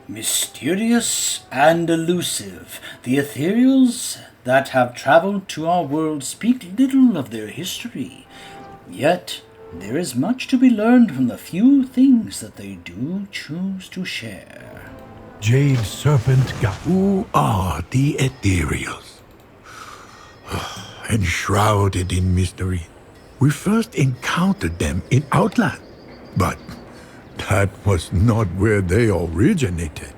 Mysterious and elusive, the Ethereals that have traveled to our world speak little of their history. Yet, there is much to be learned from the few things that they do choose to share. Jade Serpent Who are the Ethereals? Enshrouded in mystery. We first encountered them in Outland, but that was not where they originated.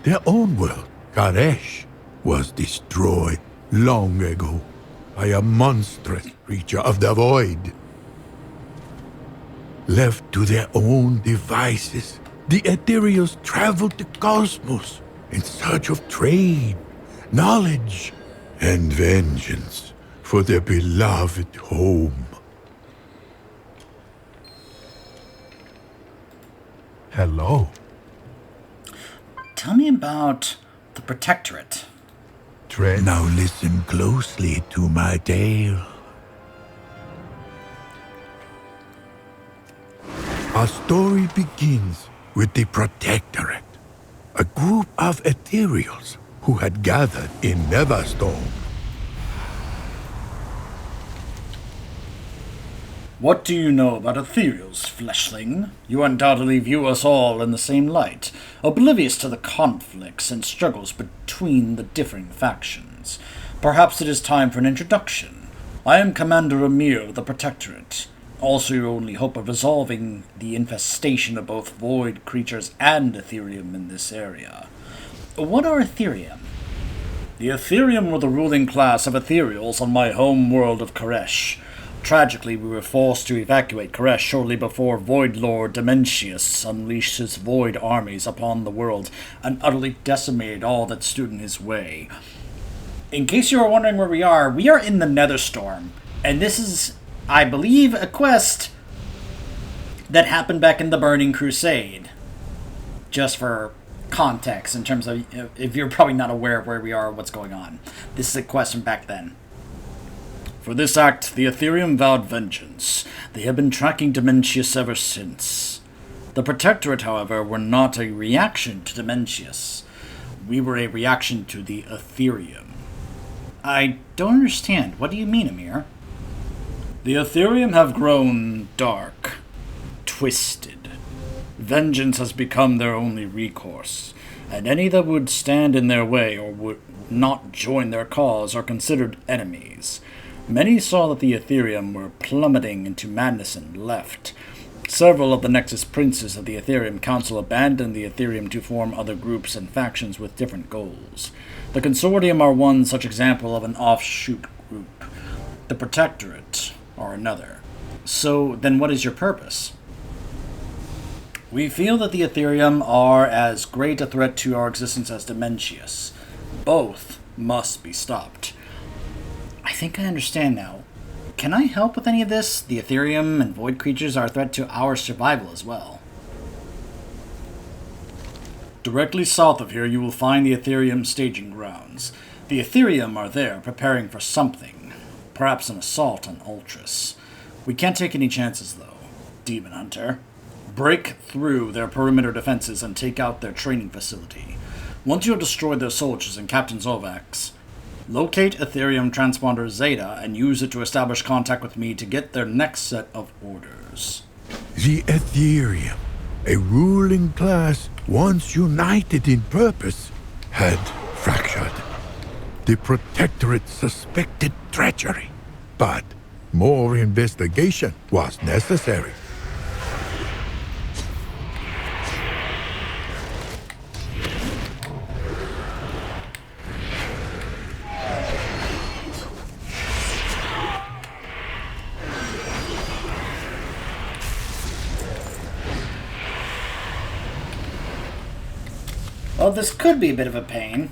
Their own world, Karesh, was destroyed long ago by a monstrous creature of the void. Left to their own devices, the Ethereals traveled the cosmos in search of trade, knowledge, and vengeance for their beloved home. Hello. Tell me about the Protectorate. Now listen closely to my tale. Our story begins with the Protectorate, a group of Ethereals who had gathered in Neverstone. What do you know about Ethereals, fleshling? You undoubtedly view us all in the same light, oblivious to the conflicts and struggles between the differing factions. Perhaps it is time for an introduction. I am Commander Amir of the Protectorate, also your only hope of resolving the infestation of both void creatures and Ethereum in this area. What are Ethereum? The Ethereum were the ruling class of Ethereals on my home world of Karesh. Tragically, we were forced to evacuate Karesh shortly before Void Lord Dementius unleashed his Void armies upon the world and utterly decimated all that stood in his way. In case you are wondering where we are in the Netherstorm, and this is, I believe, a quest that happened back in the Burning Crusade. Just for context, in terms of, if you're probably not aware of where we are or what's going on. This is a quest from back then. For this act, the Ethereum vowed vengeance. They have been tracking Dementius ever since. The Protectorate, however, were not a reaction to Dementius. We were a reaction to the Ethereum. I don't understand. What do you mean, Amir? The Ethereum have grown dark, twisted. Vengeance has become their only recourse, and any that would stand in their way or would not join their cause are considered enemies. Many saw that the Ethereum were plummeting into madness and left. Several of the Nexus princes of the Ethereum Council abandoned the Ethereum to form other groups and factions with different goals. The Consortium are one such example of an offshoot group. The Protectorate are another. So, then what is your purpose? We feel that the Ethereum are as great a threat to our existence as Dementius. Both must be stopped. I think I understand now. Can I help with any of this? The Ethereum and Void creatures are a threat to our survival as well. Directly south of here you will find the Ethereum staging grounds. The Ethereum are there preparing for something. Perhaps an assault on Ultras. We can't take any chances though, Demon Hunter. Break through their perimeter defenses and take out their training facility. Once you have destroyed their soldiers and Captain Zovax, locate Ethereum Transponder Zeta and use it to establish contact with me to get their next set of orders. The Ethereum, a ruling class once united in purpose, had fractured. The Protectorate suspected treachery, but more investigation was necessary. Well, this could be a bit of a pain.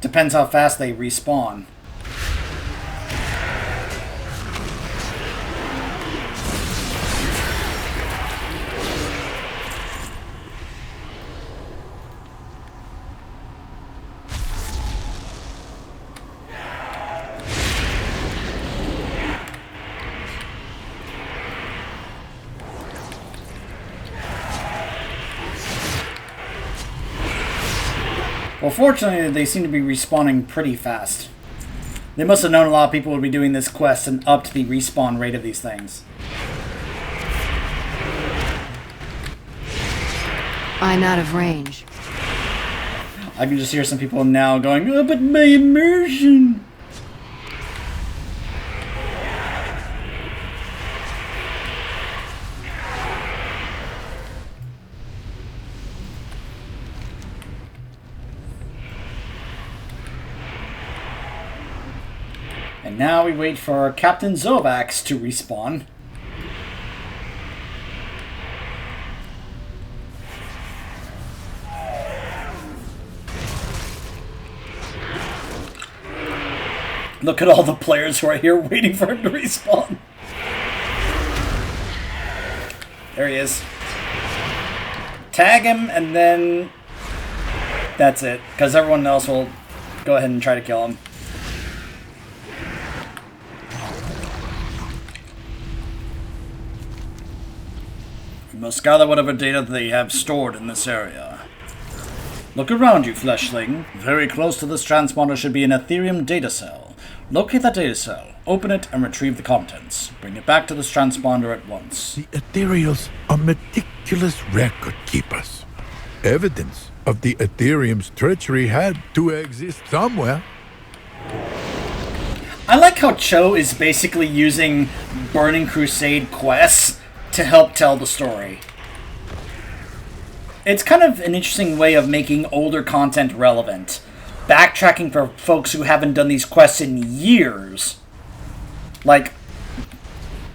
Depends how fast they respawn. Well, fortunately, they seem to be respawning pretty fast. They must have known a lot of people would be doing this quest and upped the respawn rate of these things. I'm out of range. I can just hear some people now going, "Oh, but my immersion!" And now we wait for Captain Zovax to respawn. Look at all the players who are here waiting for him to respawn. There he is. Tag him and then that's it. Because everyone else will go ahead and try to kill him. We must gather whatever data they have stored in this area. Look around you, fleshling. Very close to this transponder should be an Ethereum data cell. Locate that data cell, open it, and retrieve the contents. Bring it back to this transponder at once. The Ethereals are meticulous record keepers. Evidence of the Ethereum's treachery had to exist somewhere. I like how Cho is basically using Burning Crusade quests to help tell the story. It's kind of an interesting way of making older content relevant. Backtracking for folks who haven't done these quests in years. Like,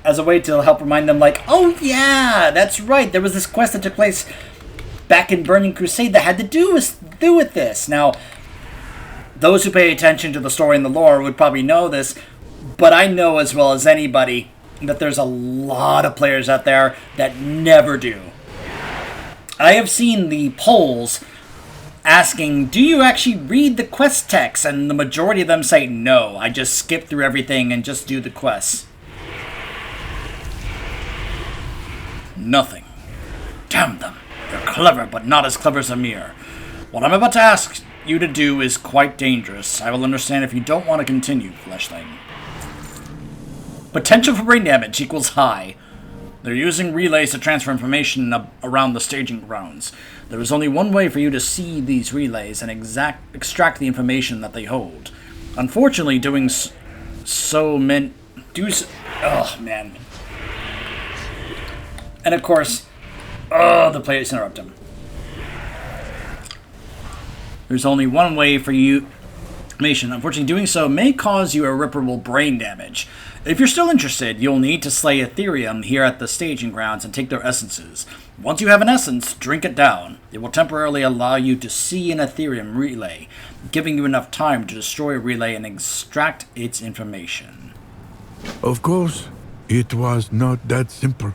as a way to help remind them, like, oh yeah, that's right, there was this quest that took place back in Burning Crusade that had to do with this. Now, those who pay attention to the story and the lore would probably know this, but I know as well as anybody that there's a lot of players out there that never do. I have seen the polls asking, do you actually read the quest text? And the majority of them say, no, I just skip through everything and just do the quests. Nothing. Damn them. They're clever, but not as clever as Amir. What I'm about to ask you to do is quite dangerous. I will understand if you don't want to continue, fleshling. Potential for brain damage equals high. They're using relays to transfer information around the staging grounds. There is only one way for you to see these relays and extract the information that they hold. Unfortunately, doing so meant... Oh, man. And of course... Oh, the players interrupt him. There's only one way for you... Unfortunately, doing so may cause you irreparable brain damage. If you're still interested, you'll need to slay Ethereum here at the staging grounds and take their essences. Once you have an essence, drink it down. It will temporarily allow you to see an Ethereum relay, giving you enough time to destroy a relay and extract its information. Of course, it was not that simple.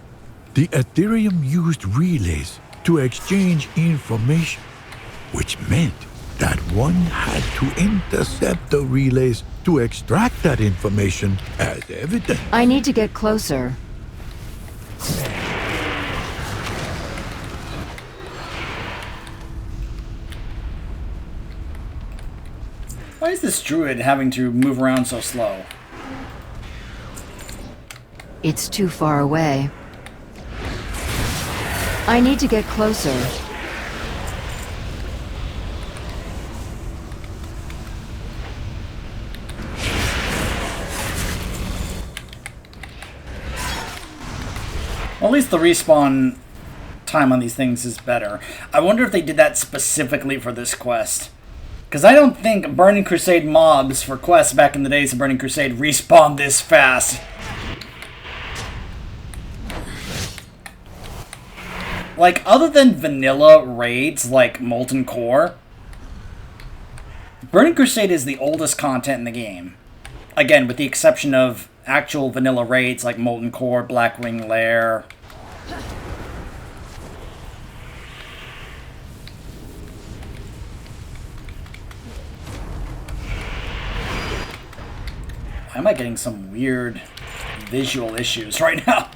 The Ethereum used relays to exchange information, which meant that one had to intercept the relays to extract that information as evidence. I need to get closer. Why is this druid having to move around so slow? It's too far away. I need to get closer. Well, at least the respawn time on these things is better. I wonder if they did that specifically for this quest. Because I don't think Burning Crusade mobs for quests back in the days of Burning Crusade respawn this fast. Like, other than vanilla raids like Molten Core, Burning Crusade is the oldest content in the game. Again, with the exception of actual vanilla raids like Molten Core, Blackwing Lair. Why am I getting some weird visual issues right now?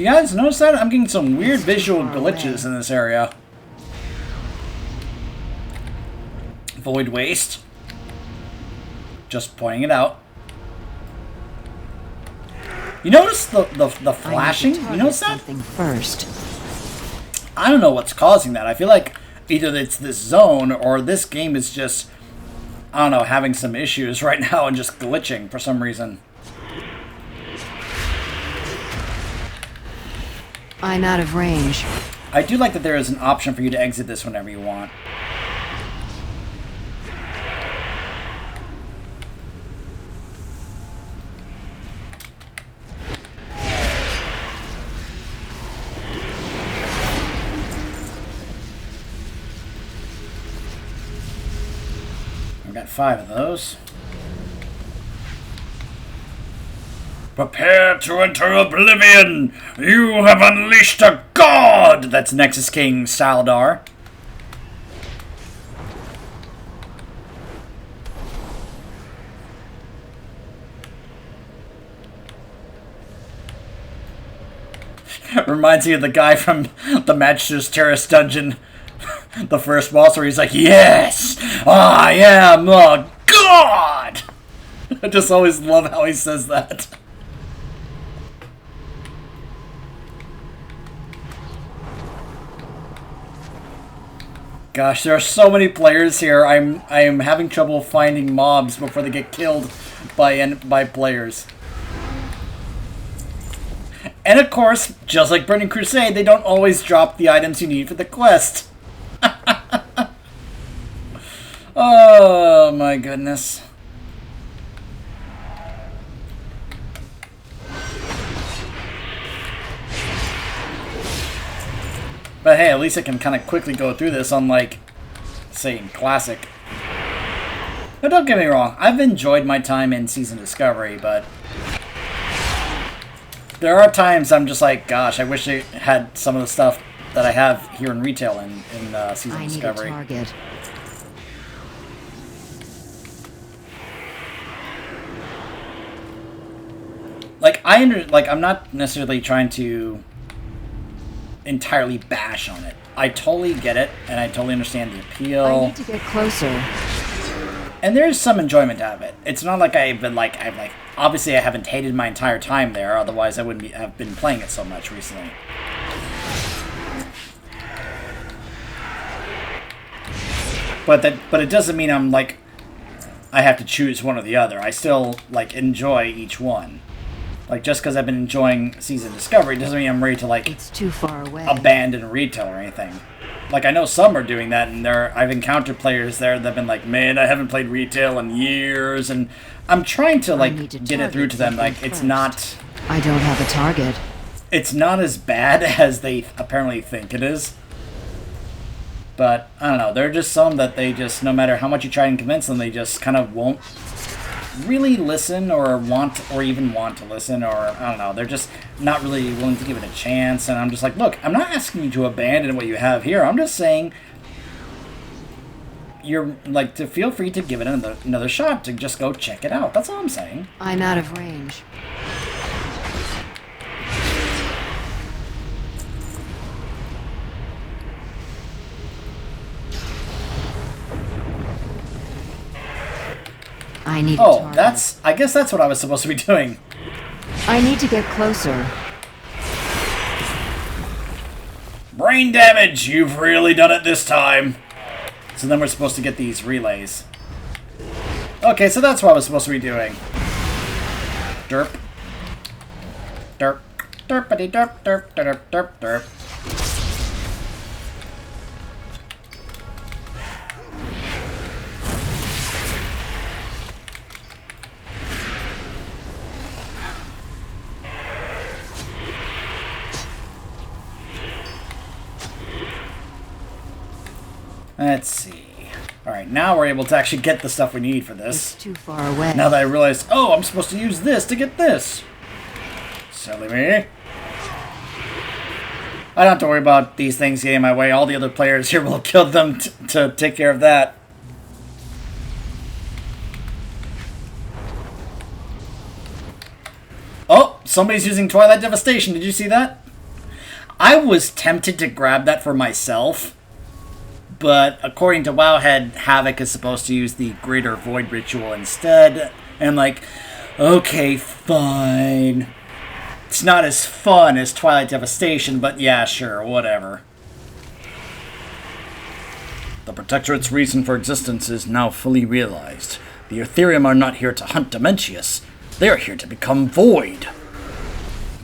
You guys notice that? I'm getting some weird visual glitches in this area. Void waste. Just pointing it out. You notice the flashing? You notice that? First. I don't know what's causing that. I feel like either it's this zone or this game is just, I don't know, having some issues right now and just glitching for some reason. I'm out of range. I do like that there is an option for you to exit this whenever you want. I've got 5 of those. Prepare to enter oblivion! You have unleashed a god! That's Nexus King Saldar. Reminds me of the guy from the Magister's Terrace dungeon. The first boss where he's like, yes! I am a god! I just always love how he says that. Gosh, there are so many players here. I am having trouble finding mobs before they get killed by players. And of course, just like Burning Crusade, they don't always drop the items you need for the quest. Oh my goodness. But hey, at least I can kind of quickly go through this unlike, say, in Classic. Now don't get me wrong, I've enjoyed my time in Season Discovery, but there are times I'm just like, gosh, I wish I had some of the stuff that I have here in retail in Season Discovery. I need a target. Like, I'm not necessarily trying to entirely bash on it. I totally get it, and I totally understand the appeal. I need to get closer. And there's some enjoyment out of it. It's not like I've obviously I haven't hated my entire time there, otherwise I wouldn't have been playing it so much recently. But it doesn't mean I'm like, I have to choose one or the other. I still like enjoy each one. Like, just because I've been enjoying Season Discovery doesn't mean I'm ready to, like, it's too far away. Abandon retail or anything. Like, I know some are doing that, and I've encountered players there that have been like, man, I haven't played retail in years, and I'm trying to, like, get it through to them. Like, it's not... I don't have a target. It's not as bad as they apparently think it is. But, I don't know, there are just some that they just, no matter how much you try and convince them, they just kind of won't really listen or even want to listen, or I don't know, they're just not really willing to give it a chance. And I'm just like, look, I'm not asking you to abandon what you have here. I'm just saying you're like to feel free to give it another shot, to just go check it out. That's all I'm saying. I'm out of range. I need a target. I guess that's what I was supposed to be doing. I need to get closer. Brain damage! You've really done it this time. So then we're supposed to get these relays. Okay, so that's what I was supposed to be doing. Derp. Derp. Derpity derp derp derp derp derp. Let's see. Alright, now we're able to actually get the stuff we need for this. It's too far away. Now that I realized, oh, I'm supposed to use this to get this. Silly me. I don't have to worry about these things getting in my way. All the other players here will kill them to take care of that. Oh, somebody's using Twilight Devastation. Did you see that? I was tempted to grab that for myself, but according to Wowhead, Havoc is supposed to use the Greater Void Ritual instead. And like, okay, fine. It's not as fun as Twilight Devastation, but yeah, sure, whatever. The Protectorate's reason for existence is now fully realized. The Ethereum are not here to hunt Dementius. They are here to become void.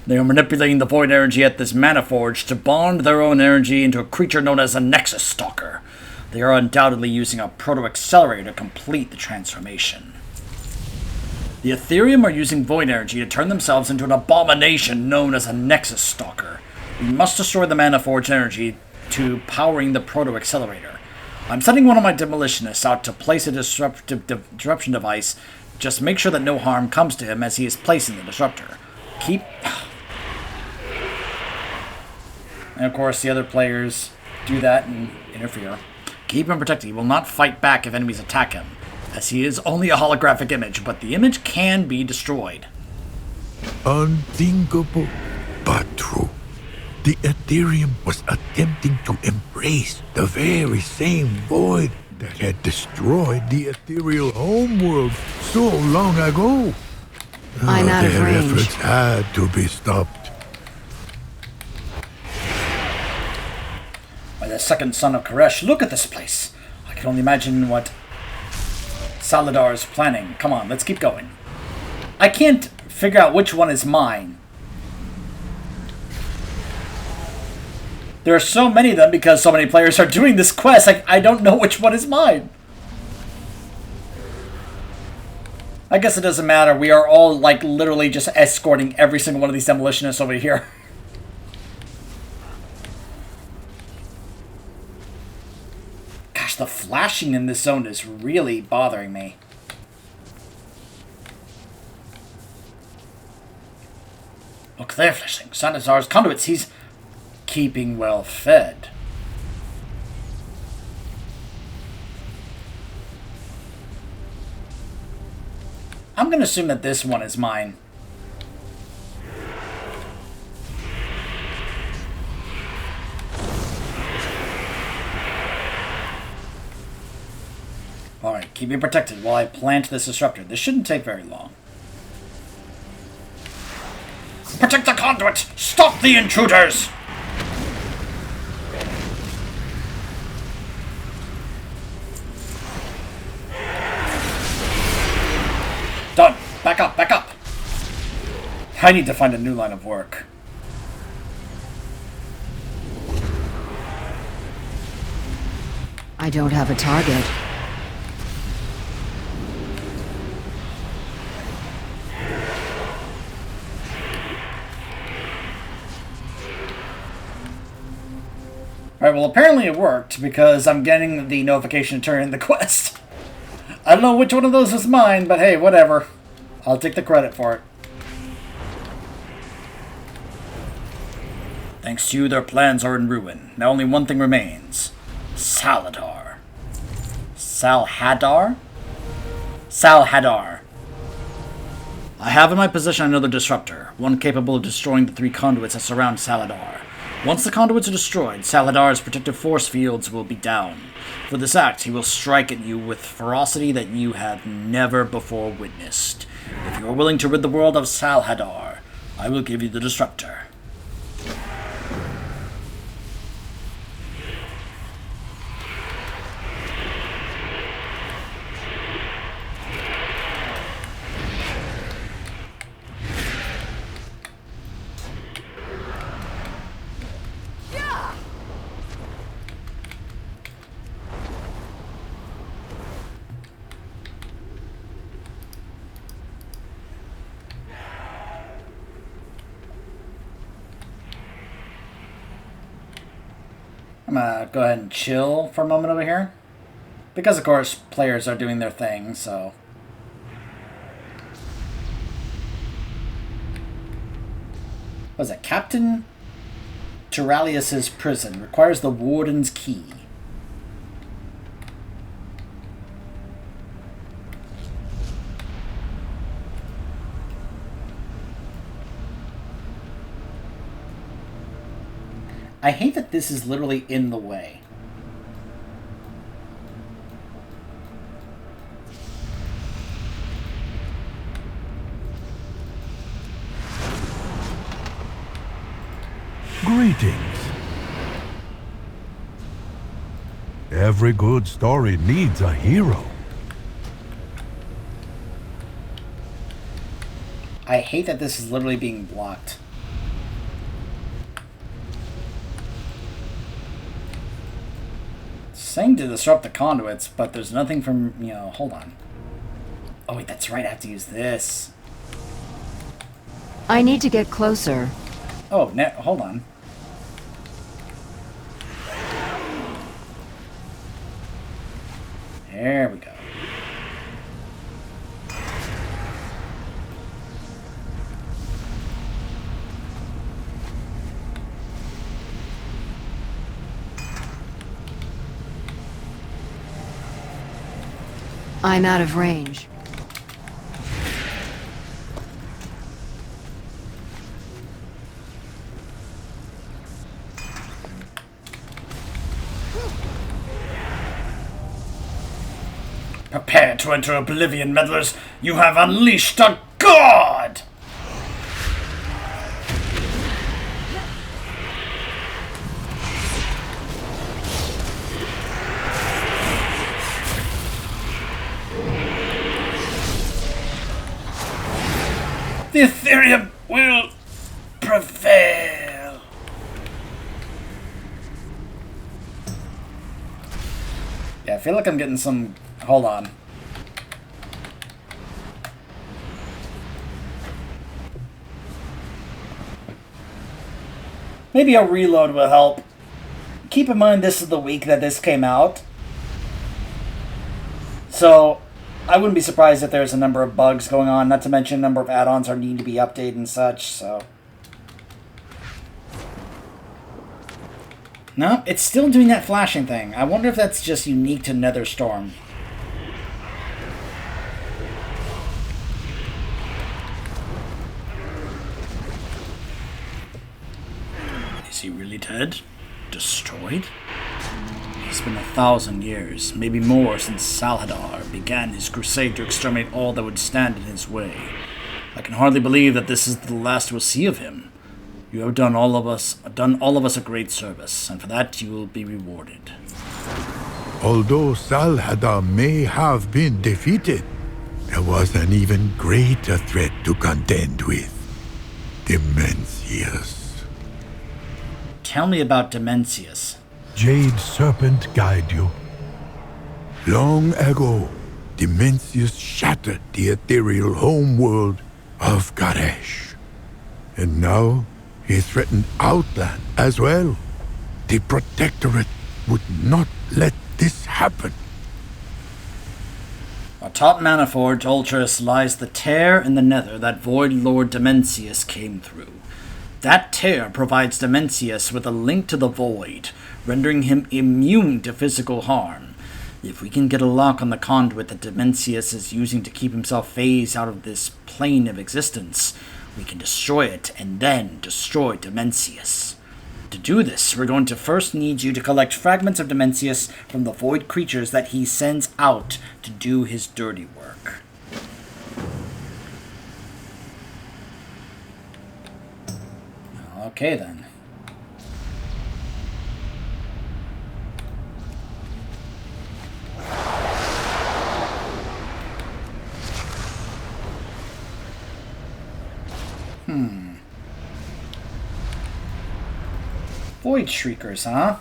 They are manipulating the void energy at this mana forge to bond their own energy into a creature known as a Nexus Stalker. They are undoubtedly using a proto-accelerator to complete the transformation. The Ethereum are using void energy to turn themselves into an abomination known as a Nexus Stalker. We must destroy the mana forge energy to powering the proto-accelerator. I'm sending one of my demolitionists out to place a disruption device. Just make sure that no harm comes to him as he is placing the disruptor. Keep... And of course, the other players do that and interfere. Keep him protected. He will not fight back if enemies attack him, as he is only a holographic image, but the image can be destroyed. Unthinkable, but true. The Ethereum was attempting to embrace the very same void that had destroyed the ethereal homeworld so long ago. I'm out of Their range. efforts had to be stopped. By the second son of Koresh, look at this place. I can only imagine what Saladar is planning. Come on, let's keep going. I can't figure out which one is mine. There are so many of them because so many players are doing this quest. I don't know which one is mine. I guess it doesn't matter. We are all, like, literally just escorting every single one of these demolitionists over here. Gosh, the flashing in this zone is really bothering me. Look, they're flashing. Sanazar's conduits. He's keeping well fed. I'm going to assume that this one is mine. Alright, keep me protected while I plant this disruptor. This shouldn't take very long. Protect the conduit! Stop the intruders! Done! Back up, back up! I need to find a new line of work. I don't have a target. Alright, well apparently it worked because I'm getting the notification to turn in the quest. I don't know which one of those is mine, but hey, whatever. I'll take the credit for it. Thanks to you, their plans are in ruin. Now only one thing remains. Saladar. Salhadar? Salhadar. I have in my possession another disruptor, one capable of destroying the 3 conduits that surround Saladar. Once the conduits are destroyed, Saladar's protective force fields will be down. For this act, he will strike at you with ferocity that you have never before witnessed. If you are willing to rid the world of Salhadar, I will give you the disruptor. I'm gonna go ahead and chill for a moment over here. Because, of course, players are doing their thing, so... What is it? Captain Turalius's prison requires the warden's key. I hate that this is literally in the way. Greetings. Every good story needs a hero. I hate that this is literally being blocked. It's saying to disrupt the conduits, but there's nothing from, hold on. Oh wait, that's right, I have to use this. I need to get closer. Oh, hold on. There we go. I'm out of range. Prepare to enter oblivion, meddlers. You have unleashed a god! The Ethereum will prevail. Yeah, I feel like I'm getting some... Hold on. Maybe a reload will help. Keep in mind this is the week that this came out. So, I wouldn't be surprised if there's a number of bugs going on, not to mention a number of add-ons are needing to be updated and such, so... No, it's still doing that flashing thing. I wonder if that's just unique to Netherstorm. Is he really dead? Destroyed? It's been 1,000 years, maybe more, since Salhadar began his crusade to exterminate all that would stand in his way. I can hardly believe that this is the last we'll see of him. You have done all of us a great service, and for that you will be rewarded. Although Salhadar may have been defeated, there was an even greater threat to contend with. Dimensius. Tell me about Dimensius. Jade Serpent guide you. Long ago, Dimensius shattered the ethereal homeworld of Garesh. And now, he threatened Outland as well. The Protectorate would not let this happen. Atop Maniforge Ultras lies the tear in the nether that Void Lord Dimensius came through. That tear provides Dimensius with a link to the Void, rendering him immune to physical harm. If we can get a lock on the conduit that Dimensius is using to keep himself phased out of this plane of existence, we can destroy it and then destroy Dimensius. To do this, we're going to first need you to collect fragments of Dimensius from the Void creatures that he sends out to do his dirty work. Okay then. Void Shriekers, huh?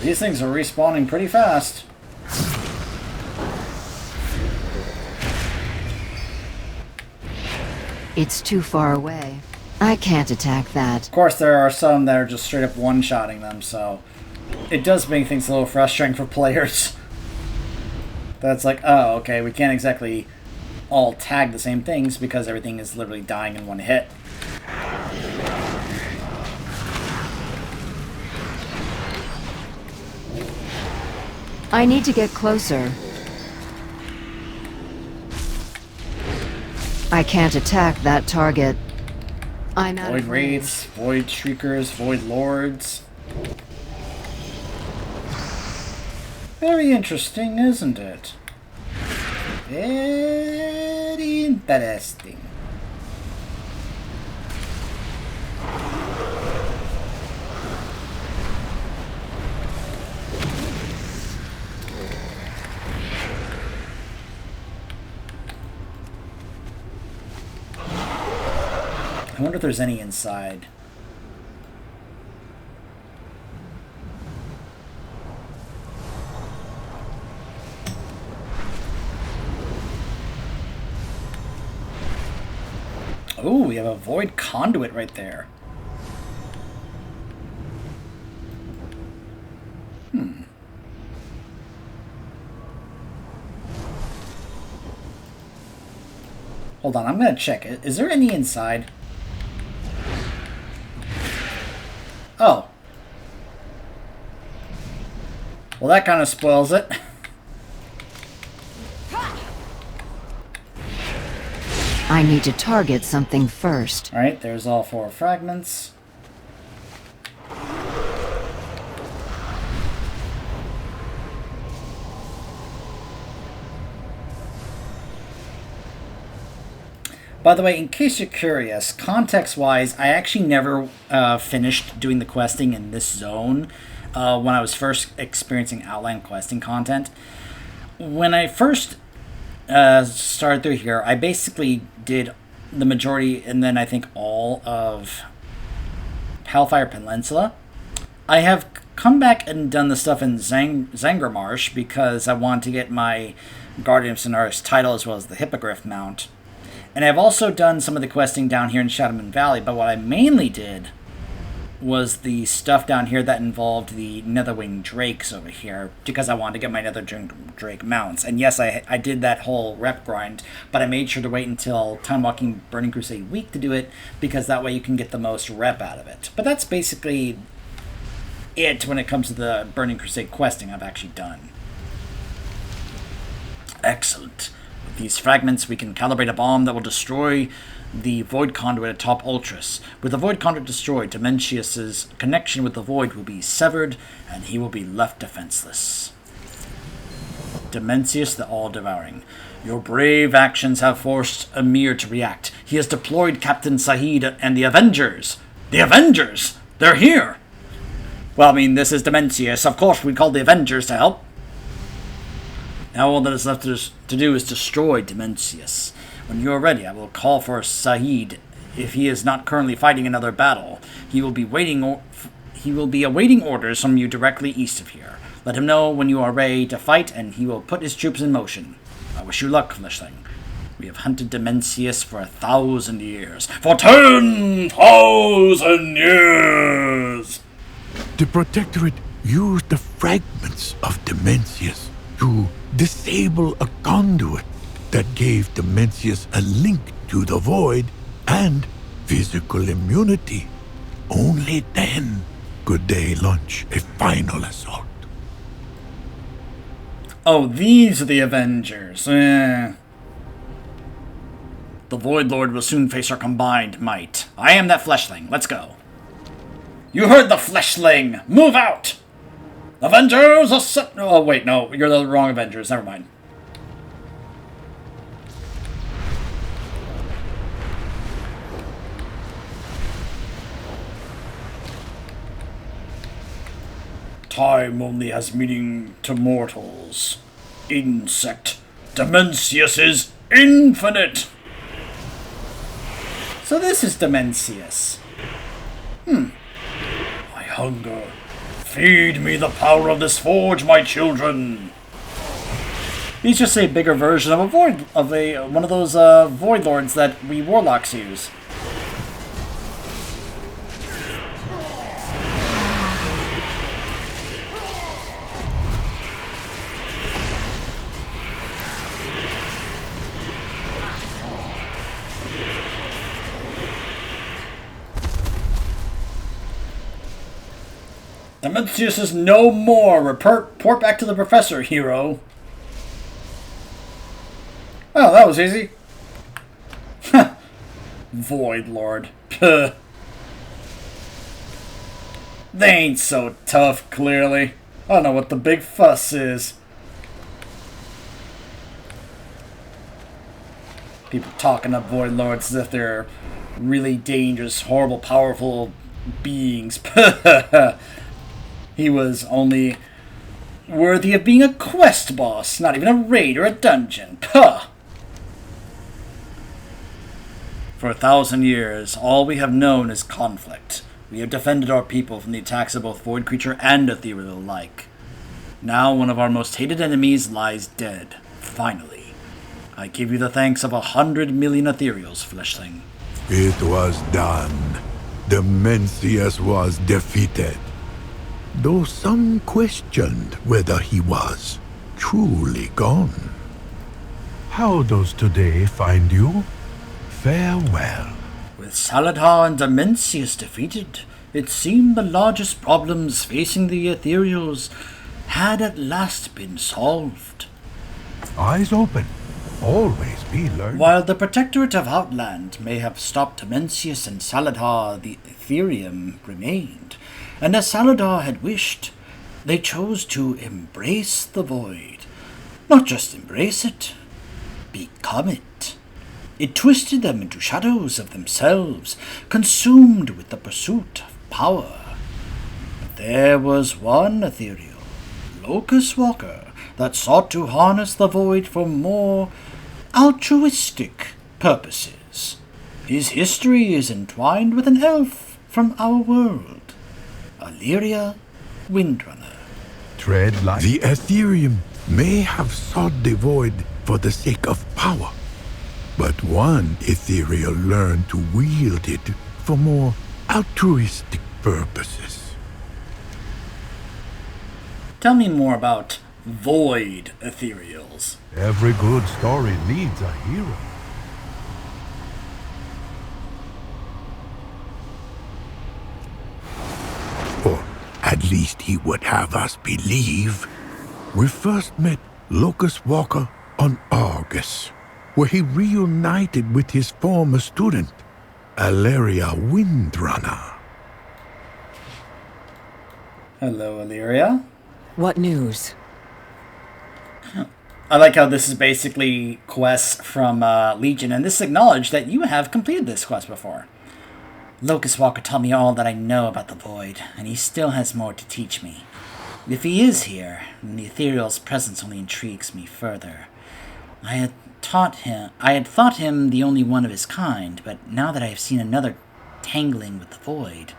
These things are respawning pretty fast. It's too far away. I can't attack that. Of course, there are some that are just straight up one-shotting them, so it does make things a little frustrating for players. That's like, oh, okay, we can't exactly all tag the same things because everything is literally dying in one hit. I need to get closer. I can't attack that target. I'm out Void of range. Wraiths, Void Shriekers, Void Lords. Very interesting, isn't it? Very interesting. I wonder if there's any inside. Oh, we have a void conduit right there. Hold on, I'm gonna check it. Is there any inside? Oh. Well, that kind of spoils it. I need to target something first. Alright, there's all 4 fragments. By the way, in case you're curious, context-wise, I actually never finished doing the questing in this zone when I was first experiencing Outland questing content. When I first started through here, I basically did the majority, and then I think all of Hellfire Peninsula. I have come back and done the stuff in Zangarmarsh because I want to get my Guardian of Sonaris title as well as the Hippogriff mount. And I've also done some of the questing down here in Shadowmoon Valley, but what I mainly did was the stuff down here that involved the Netherwing Drakes over here, because I wanted to get my Netherwing Drake mounts. And yes, I did that whole rep grind, but I made sure to wait until Time Walking Burning Crusade week to do it, because that way you can get the most rep out of it. But that's basically it when it comes to the Burning Crusade questing I've actually done. Excellent. With these fragments, we can calibrate a bomb that will destroy the Void Conduit atop Ultras. With the Void Conduit destroyed, Dementius's connection with the Void will be severed, and he will be left defenseless. Dementius the All-Devouring. Your brave actions have forced Emir to react. He has deployed Captain Sahid and the Avengers. The Avengers! They're here! Well, I mean, this is Dementius. Of course, we called the Avengers to help. Now all that is left to do is destroy Dementius. When you are ready, I will call for Sahid. If he is not currently fighting another battle, he will be awaiting orders from you directly east of here. Let him know when you are ready to fight, and he will put his troops in motion. I wish you luck, Fleshling. We have hunted Dementius for 1,000 years. For 10,000 years! The Protectorate used the fragments of Dementius to disable a conduit that gave Dementius a link to the Void and physical immunity. Only then could they launch a final assault. Oh, these are the Avengers. The Void Lord will soon face our combined might. I am that Fleshling. Let's go. You heard the Fleshling! Move out! Avengers, oh, wait, no. You're the wrong Avengers. Never mind. Time only has meaning to mortals. Insect. Dementius is infinite! So this is Dementius. I hunger Feed me the power of this forge, my children. He's just a bigger version of one of those void lords that we warlocks use. Dimensius is no more. Report back to the professor, hero. Oh, that was easy. Void Lord. They ain't so tough, clearly. I don't know what the big fuss is. People talking up Void Lords as if they're really dangerous, horrible, powerful beings. He was only worthy of being a quest boss, not even a raid or a dungeon. Puh! For 1,000 years, all we have known is conflict. We have defended our people from the attacks of both Void Creature and Ethereal alike. Now one of our most hated enemies lies dead. Finally. I give you the thanks of 100 million Ethereals, Fleshling. It was done. Dimensius was defeated. Though some questioned whether he was truly gone. How does today find you? Farewell. With Saladar and Dimensius defeated, it seemed the largest problems facing the Ethereals had at last been solved. Eyes open. Always be learning. While the Protectorate of Outland may have stopped Dimensius and Saladar, the Ethereum remained. And as Saladar had wished, they chose to embrace the void. Not just embrace it, become it. It twisted them into shadows of themselves, consumed with the pursuit of power. But there was one Ethereal, Locust Walker, that sought to harness the void for more altruistic purposes. His history is entwined with an elf from our world. Illyria Windrunner. Tread light. The Ethereum may have sought the void for the sake of power, but one Ethereal learned to wield it for more altruistic purposes. Tell me more about Void Ethereals. Every good story needs a hero. Or at least he would have us believe. We first met Locust Walker on Argus, where he reunited with his former student, Illyria Windrunner. Hello, Illyria. What news? I like how this is basically quests from Legion, and this acknowledged that you have completed this quest before. Locust Walker taught me all that I know about the Void, and he still has more to teach me. If he is here, then the Ethereal's presence only intrigues me further. I had thought him the only one of his kind, but now that I have seen another tangling with the Void...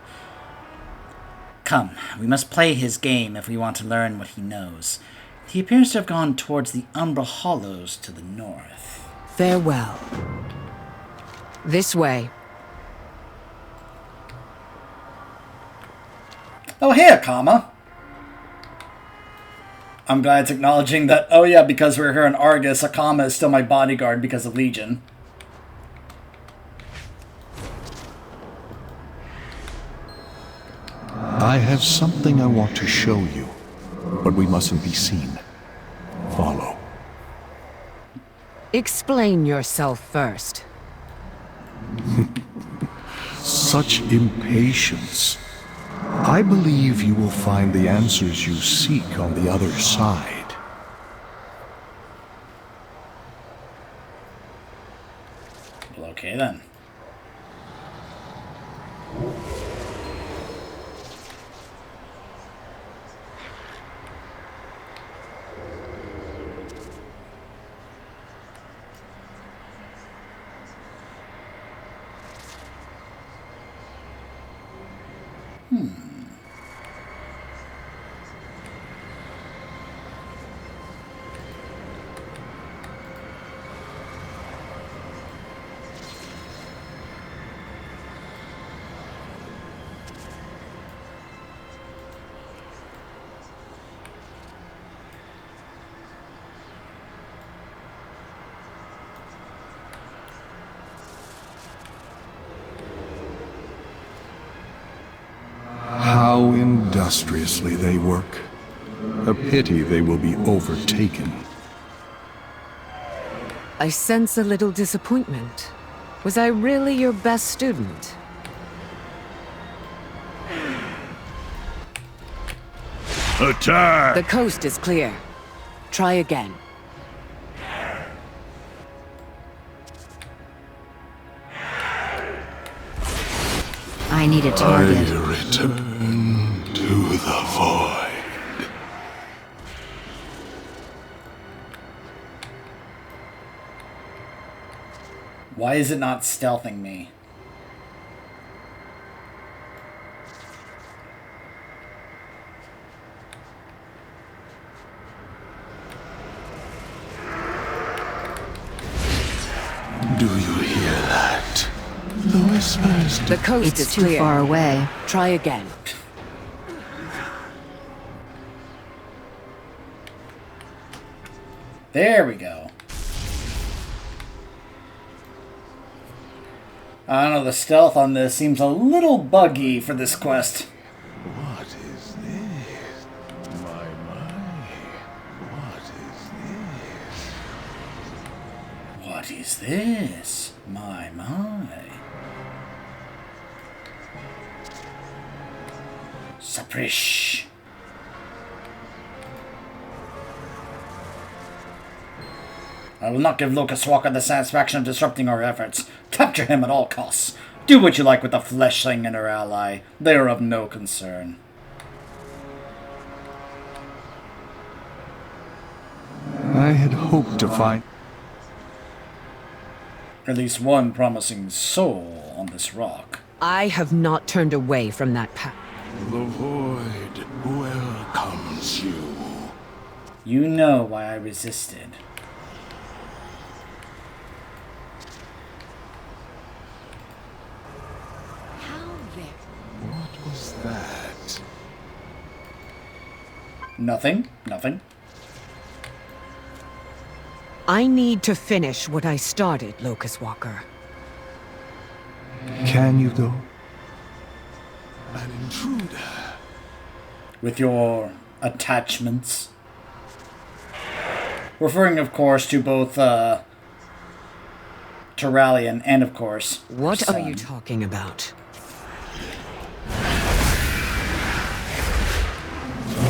Come, we must play his game if we want to learn what he knows. He appears to have gone towards the Umbra Hollows to the north. Farewell. This way. Oh, hey, Akama. I'm glad it's acknowledging that, oh yeah, because we're here in Argus, Akama is still my bodyguard because of Legion. I have something I want to show you, but we mustn't be seen. Follow. Explain yourself first. Such impatience. I believe you will find the answers you seek on the other side. Well, okay then. industriously they work. A pity they will be overtaken. I sense a little disappointment. Was I really your best student? Attack! The coast is clear. Try again. I need a target. I return to the void. Why is it not stealthing me? Do you hear that? The whispers. The coast It's is too clear. far away. Try again. There we go. I don't know, the stealth on this seems a little buggy for this quest. What is this? My. What is this? What is this? My. Saprish. I will not give Locust Walker the satisfaction of disrupting our efforts. Capture him at all costs. Do what you like with the Fleshling and her ally. They are of no concern. I had hoped to find. At least one promising soul on this rock. I have not turned away from that path. The void welcomes you. You know why I resisted. What was that? Nothing. I need to finish what I started, Locust Walker. Can you though? An intruder. With your attachments. Referring, of course, to both Terralian and, of course, What son. are you talking about?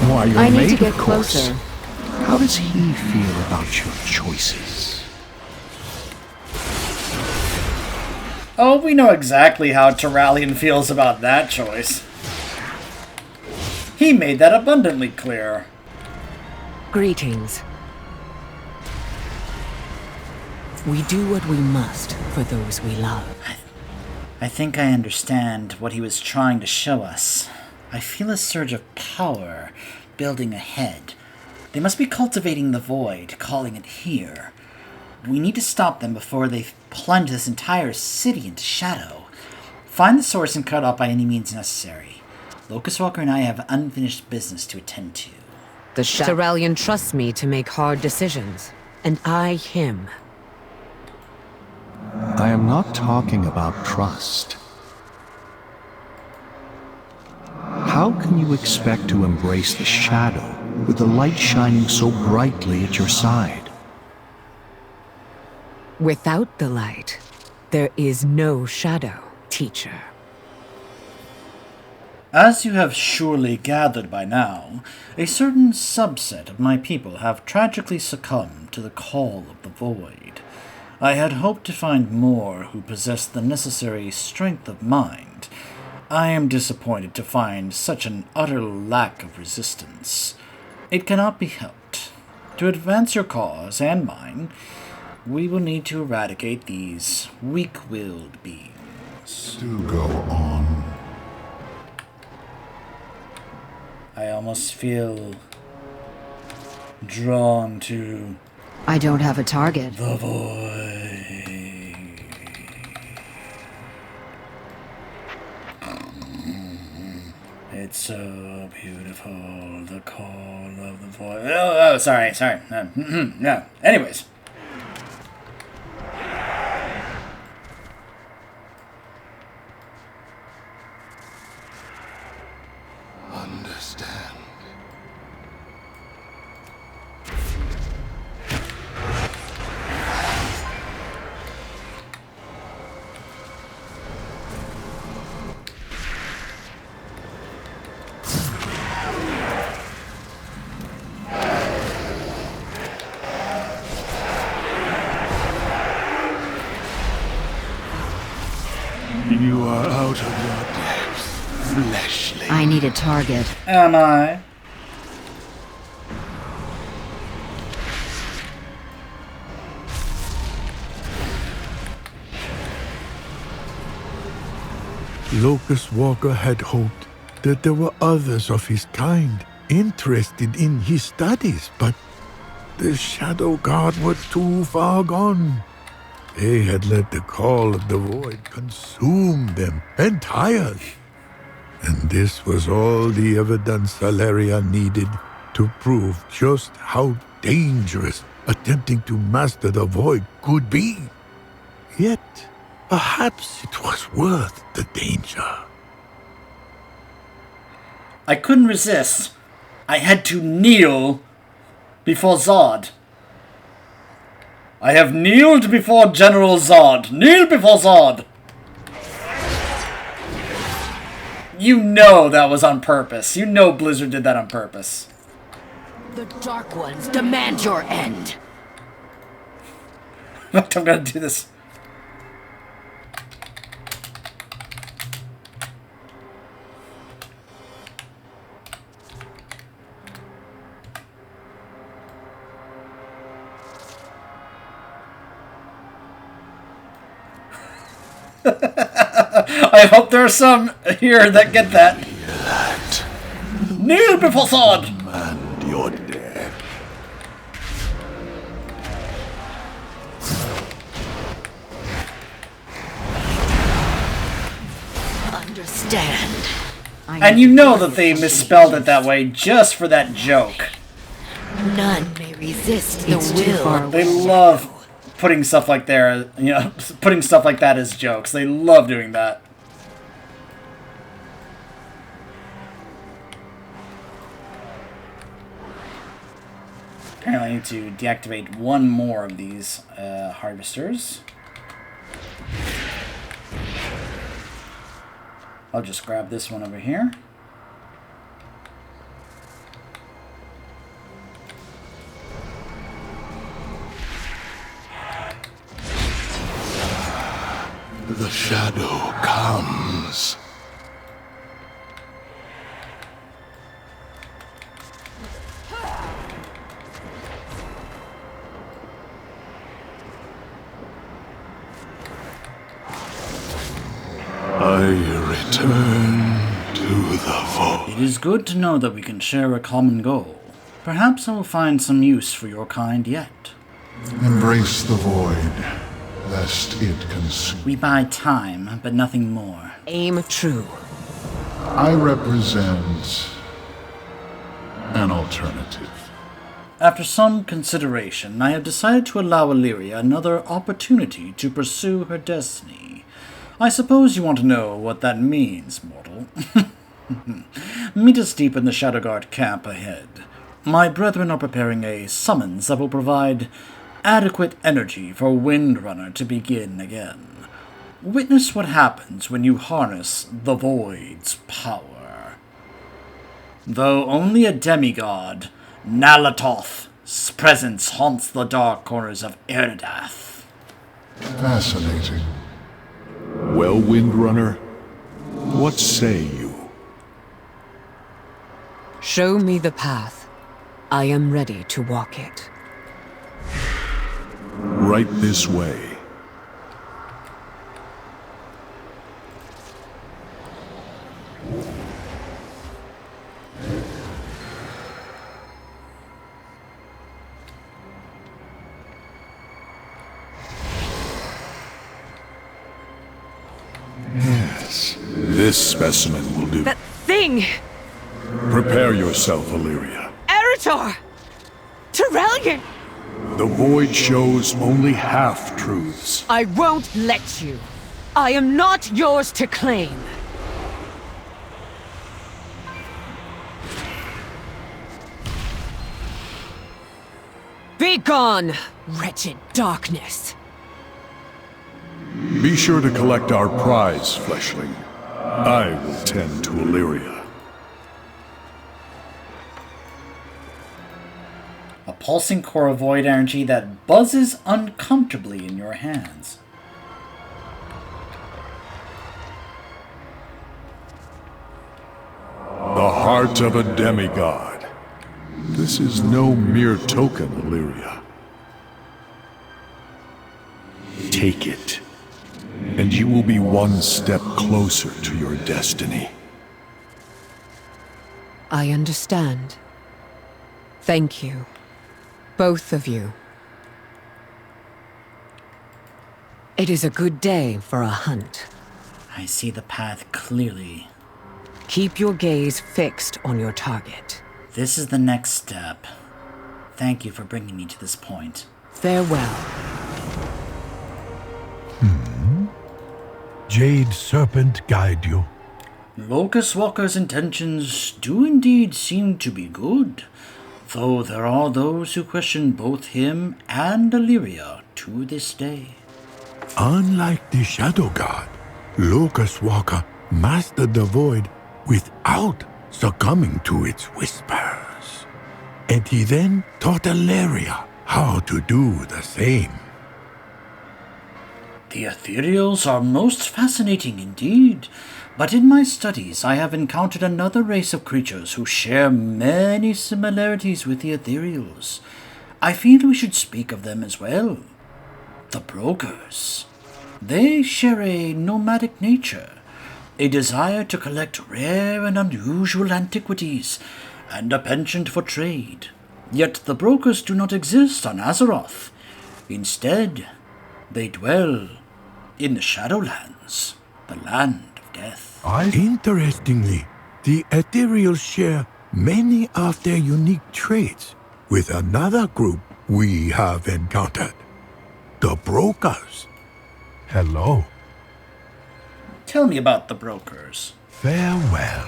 Why, your I need mate, to get of course. closer. How does he feel about your choices? Oh, we know exactly how Terralian feels about that choice. He made that abundantly clear. Greetings. We do what we must for those we love. I think I understand what he was trying to show us. I feel a surge of power building ahead. They must be cultivating the void, calling it here. We need to stop them before they plunge this entire city into shadow. Find the source and cut off by any means necessary. Locust Walker and I have unfinished business to attend to. The Terralian trusts me to make hard decisions, and I him. I am not talking about trust. How can you expect to embrace the shadow with the light shining so brightly at your side? Without the light, there is no shadow, teacher. As you have surely gathered by now, a certain subset of my people have tragically succumbed to the call of the void. I had hoped to find more who possessed the necessary strength of mind. I am disappointed to find such an utter lack of resistance. It cannot be helped. To advance your cause and mine, we will need to eradicate these weak-willed beings. Do go on. I almost feel drawn to I don't have a target. the void. It's so beautiful, the call of the void. Oh, sorry. No. Anyways. You are out of your depth, fleshling. I need a target. Am I? Locust Walker had hoped that there were others of his kind interested in his studies, but the Shadow Guard were too far gone. They had let the call of the void consume them entirely. And this was all the evidence Valeria needed to prove just how dangerous attempting to master the void could be. Yet, perhaps it was worth the danger. I couldn't resist. I had to kneel before Zod. I have kneeled before General Zod. Kneel before Zod! You know that was on purpose. You know Blizzard did that on purpose. The Dark Ones demand your end. I'm gonna do this. I hope there are some here that get that. Kneel before Zod! And you're dead. Understand. And you know that they misspelled it that way just for that joke. None may resist the will. They love putting stuff like there, you know, putting stuff like that as jokes. They love doing that. Apparently I need to deactivate one more of these harvesters. I'll just grab this one over here. The shadow comes. I return to the void. It is good to know that we can share a common goal. Perhaps I will find some use for your kind yet. Embrace the void, lest it consume. We buy time, but nothing more. Aim true. I represent an alternative. After some consideration, I have decided to allow Illyria another opportunity to pursue her destiny. I suppose you want to know what that means, mortal. Meet us deep in the Shadowguard camp ahead. My brethren are preparing a summons that will provide adequate energy for Windrunner to begin again. Witness what happens when you harness the Void's power. Though only a demigod, Nalatoth's presence haunts the dark corners of Erdath. Fascinating. Well, Windrunner, what say you? Show me the path. I am ready to walk it. Right this way. Yes, this specimen will do. That thing! Prepare yourself, Illyria. Eritor! Terrellian! The Void shows only half-truths. I won't let you. I am not yours to claim. Be gone, wretched darkness. Be sure to collect our prize, Fleshling. I will tend to Illyria. A pulsing core of void energy that buzzes uncomfortably in your hands. heart of a demigod. This is no mere token, Illyria. Take it, and you will be one step closer to your destiny. I understand. Thank you. Both of you. It is a good day for a hunt. I see the path clearly. Keep your gaze fixed on your target. This is the next step. Thank you for bringing me to this point. Farewell. Jade Serpent guide you. Locust Walker's intentions do indeed seem to be good, though there are those who question both him and Illyria to this day. Unlike the Shadow God, Locust Walker mastered the void without succumbing to its whispers. And he then taught Illyria how to do the same. The Ethereals are most fascinating indeed, but in my studies I have encountered another race of creatures who share many similarities with the Ethereals. I feel we should speak of them as well. The Brokers. They share a nomadic nature, a desire to collect rare and unusual antiquities, and a penchant for trade. Yet the Brokers do not exist on Azeroth. Instead, they dwell in the Shadowlands, the land of death. Interestingly, the Ethereals share many of their unique traits with another group we have encountered. The Brokers. Hello. Tell me about the Brokers. Farewell.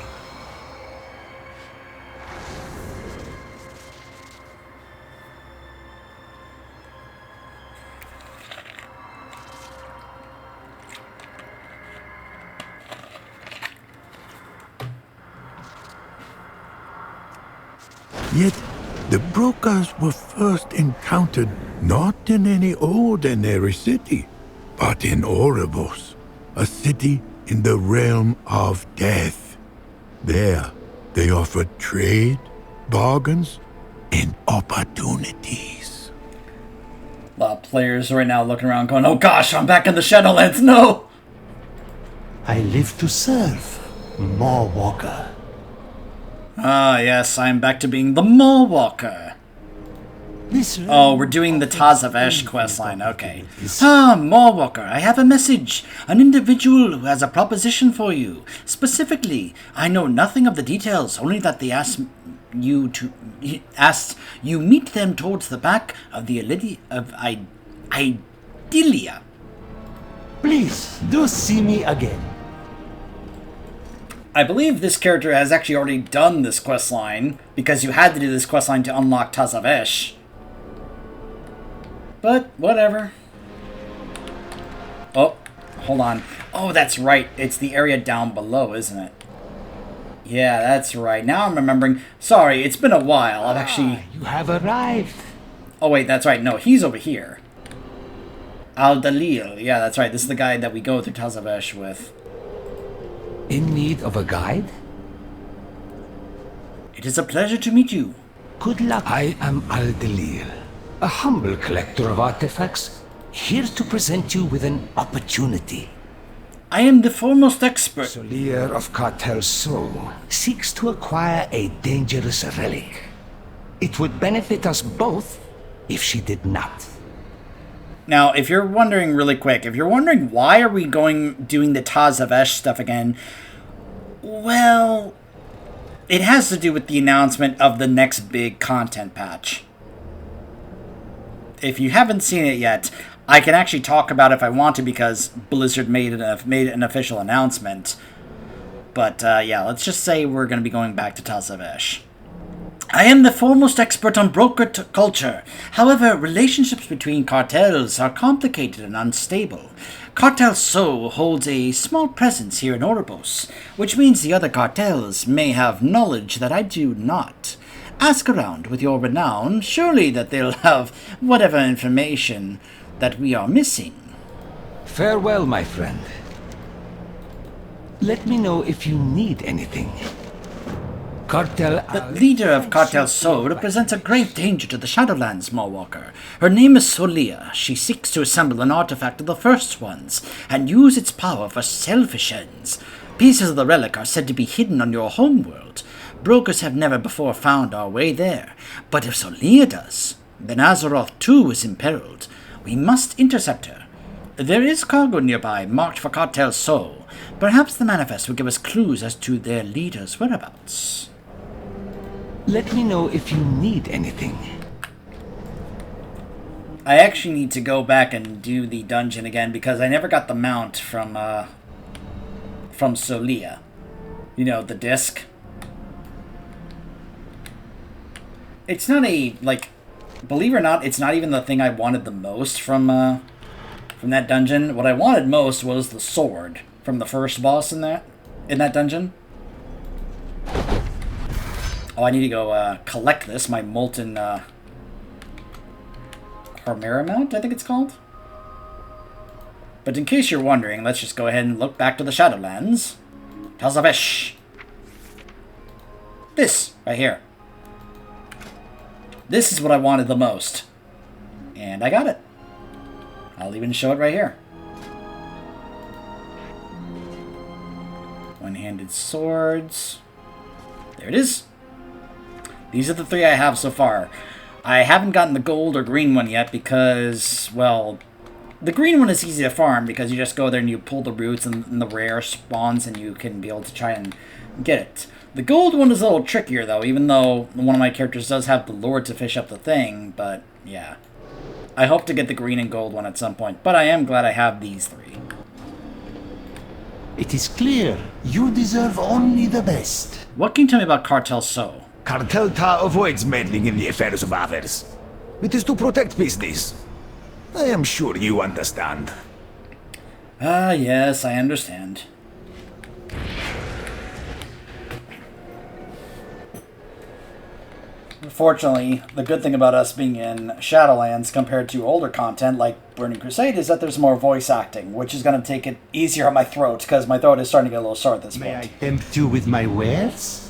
Yet, the Brokers were first encountered not in any ordinary city, but in Oribos, a city in the realm of death. There, they offered trade, bargains, and opportunities. A lot of players right now looking around going, oh gosh, I'm back in the Shadowlands, no! I live to serve, Lorewalker. Ah, yes, I'm back to being the Mallwalker. Oh, we're doing the Taz of Ash questline, okay. Ah, Mallwalker, I have a message. An individual who has a proposition for you. Specifically, I know nothing of the details, only that they asked you meet them towards the back of the Idylia. Please, do see me again. I believe this character has actually already done this questline, because you had to do this questline to unlock Taz of Ash. But, whatever. Oh, hold on. Oh, that's right. It's the area down below, isn't it? Yeah, that's right. Now I'm remembering. Sorry, it's been a while. I've actually... You have arrived. Oh, wait, that's right. No, he's over here. Al-Dalil. Yeah, that's right. This is the guy that we go through Taz of Ash with. In need of a guide? It is a pleasure to meet you. Good luck. I am Al-Dalil, a humble collector of artifacts, here to present you with an opportunity. I am the foremost expert. Solier of Cartel Soul seeks to acquire a dangerous relic. It would benefit us both if she did not. Now, if you're wondering really quick, if you're wondering why are we doing the Taz of Ash stuff again, well, it has to do with the announcement of the next big content patch. If you haven't seen it yet, I can actually talk about it if I want to because Blizzard made an official announcement. But yeah, let's just say we're going to be going back to Taz of Ash. I am the foremost expert on broker culture. However, relationships between cartels are complicated and unstable. Cartel So holds a small presence here in Oribos, which means the other cartels may have knowledge that I do not. Ask around with your renown, surely that they'll have whatever information that we are missing. Farewell, my friend. Let me know if you need anything. Cartel... The leader of Cartel Soul represents a grave danger to the Shadowlands, Mallwalker. Her name is Solia. She seeks to assemble an artifact of the First Ones, and use its power for selfish ends. Pieces of the relic are said to be hidden on your homeworld. Brokers have never before found our way there, but if Solia does, then Azeroth too is imperiled. We must intercept her. There is cargo nearby, marked for Cartel Soul. Perhaps the manifest will give us clues as to their leader's whereabouts. Let me know if you need anything. I actually need to go back and do the dungeon again because I never got the mount from Solia. You know, the disc. It's not a, like, believe it or not, it's not even the thing I wanted the most from that dungeon. What I wanted most was the sword from the first boss in that dungeon. Oh, I need to go collect this, my molten Chimera mount, I think it's called. But in case you're wondering, let's just go ahead and look back to the Shadowlands. Tazavesh. This, right here. This is what I wanted the most. And I got it. I'll even show it right here. One-handed swords. There it is. These are the 3 I have so far. I haven't gotten the gold or green one yet because, well, the green one is easy to farm because you just go there and you pull the roots and the rare spawns and you can be able to try and get it. The gold one is a little trickier though, even though one of my characters does have the lure to fish up the thing, but yeah. I hope to get the green and gold one at some point, but I am glad I have these 3. It is clear you deserve only the best. What can you tell me about Cartel Soul? Cartel Ta avoids meddling in the affairs of others. It is to protect business. I am sure you understand. Ah, yes, I understand. Fortunately, the good thing about us being in Shadowlands compared to older content like Burning Crusade is that there's more voice acting, which is going to take it easier on my throat, because my throat is starting to get a little sore at this point. May I tempt you with my wares?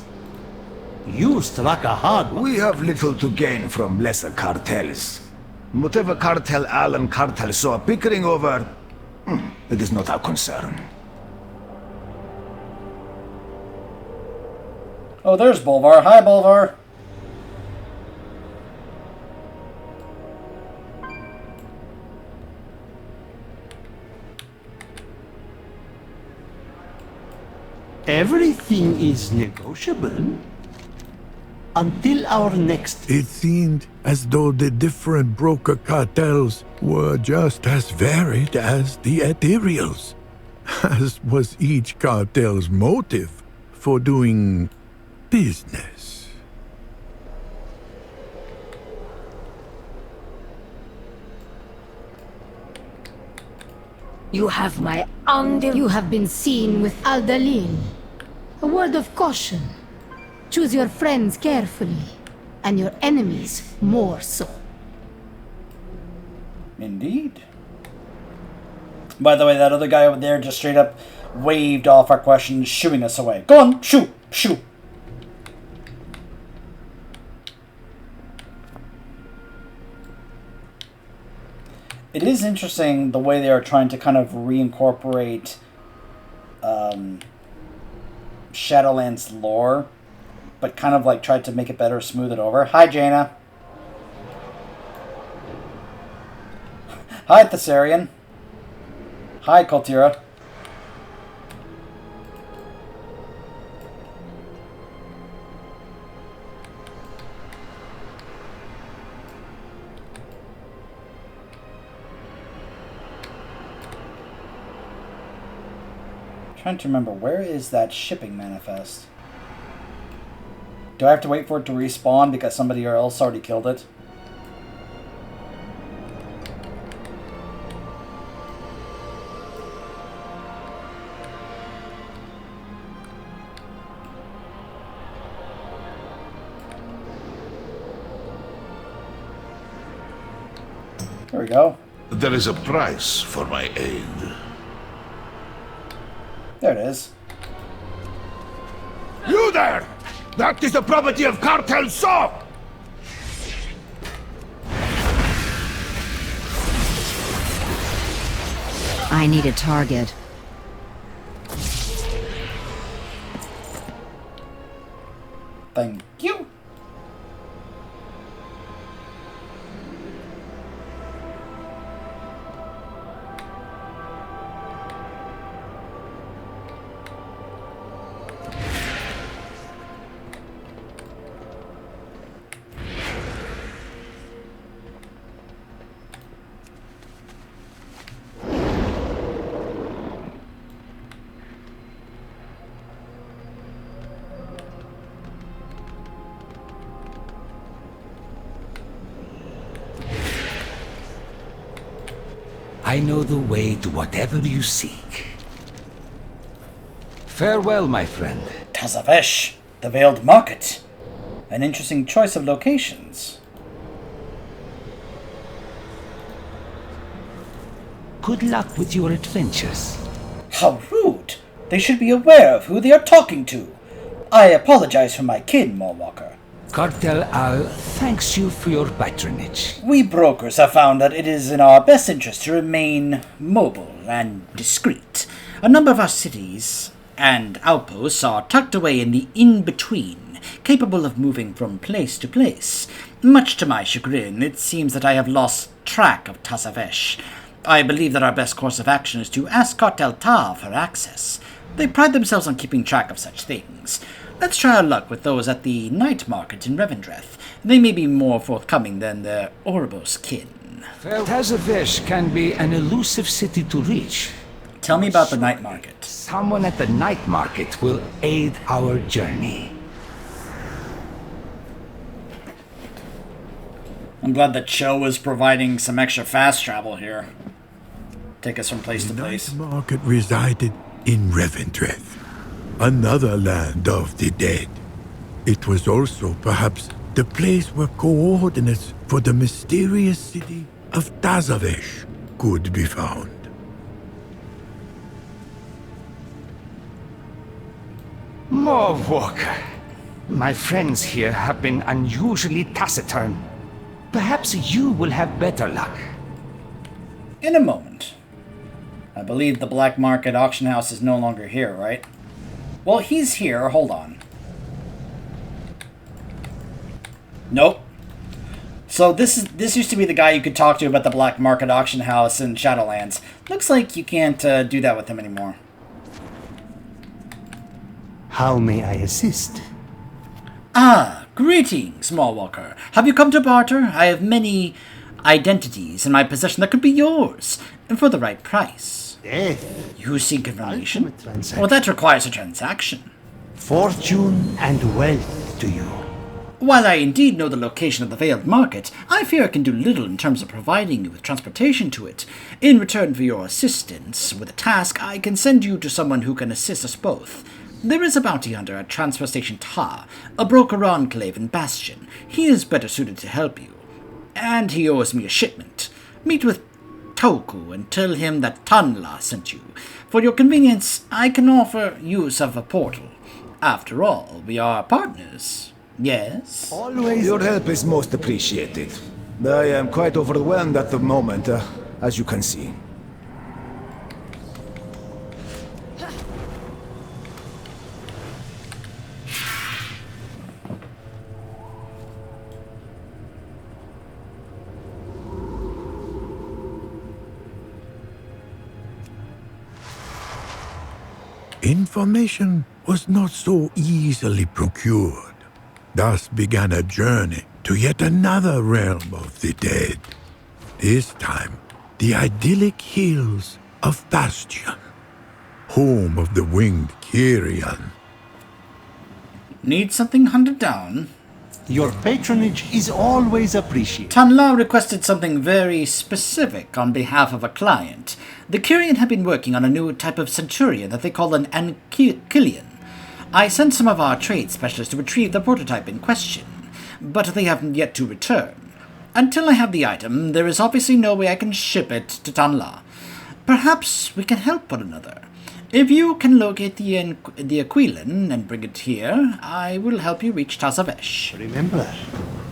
You struck a hard one. We have little to gain from lesser cartels. Whatever cartel Al and cartel So are bickering over, it is not our concern. Oh, there's Bolvar. Hi, Bolvar. Everything is negotiable. Until our next... It seemed as though the different broker cartels were just as varied as the Ethereals, as was each cartel's motive for doing business. You have my You have been seen with Aldalin. A word of caution. Choose your friends carefully, and your enemies more so. Indeed. By the way, that other guy over there just straight up waved off our questions, shooing us away. Go on, shoot, shoot. It is interesting the way they are trying to kind of reincorporate Shadowlands lore, but kind of like tried to make it better, smooth it over. Hi, Jaina. Hi, Thessarian. Hi, Kultira. Trying to remember, where is that shipping manifest? Do I have to wait for it to respawn because somebody else already killed it? There we go. There is a price for my aid. There it is. You there! That is the property of Cartel So! I need a target. Thank you. I know the way to whatever you seek. Farewell, my friend. Tazavesh, the Veiled Market. An interesting choice of locations. Good luck with your adventures. How rude! They should be aware of who they are talking to. I apologize for my kid, Lorewalker. Cartel Al thanks you for your patronage. We brokers have found that it is in our best interest to remain mobile and discreet. A number of our cities and outposts are tucked away in the in-between, capable of moving from place to place. Much to my chagrin, it seems that I have lost track of Tazavesh. I believe that our best course of action is to ask Cartel Ta for access. They pride themselves on keeping track of such things. Let's try our luck with those at the night market in Revendreth. They may be more forthcoming than their Ouroboros kin. Tazavesh can be an elusive city to reach. Tell me about the night market. Someone at the night market will aid our journey. I'm glad that Cho is providing some extra fast travel here. Take us from place to place. The night market resided in Revendreth, another land of the dead. It was also perhaps the place where coordinates for the mysterious city of Tazavesh could be found. Lorewalker, my friends here have been unusually taciturn. Perhaps you will have better luck. In a moment. I believe the black market auction house is no longer here, right? Well, he's here. Hold on. Nope. So this used to be the guy you could talk to about the black market auction house in Shadowlands. Looks like you can't do that with him anymore. How may I assist? Ah, greetings, Lorewalker. Have you come to barter? I have many identities in my possession that could be yours, and for the right price. Death. You seek information? Ultimate transaction. Well, that requires a transaction. Fortune and wealth to you. While I indeed know the location of the Veiled Market, I fear I can do little in terms of providing you with transportation to it. In return for your assistance with a task, I can send you to someone who can assist us both. There is a bounty hunter at Transfer Station Ta, a broker enclave in Bastion. He is better suited to help you. And he owes me a shipment. Meet with Toku and tell him that Tanla sent you. For your convenience, I can offer use of a portal. After all, we are partners. Yes? Always. Your help is most appreciated. I am quite overwhelmed at the moment, as you can see. Information was not so easily procured. Thus began a journey to yet another realm of the dead. This time, the idyllic hills of Bastion, home of the winged Kyrian. Need something hunted down? Your patronage is always appreciated. Tanla requested something very specific on behalf of a client. The Kyrian have been working on a new type of centurion that they call an Ankyllian. I sent some of our trade specialists to retrieve the prototype in question, but they haven't yet to return. Until I have the item, there is obviously no way I can ship it to Tanla. Perhaps we can help one another. If you can locate the Aquilin and bring it here, I will help you reach Tazavesh. Remember,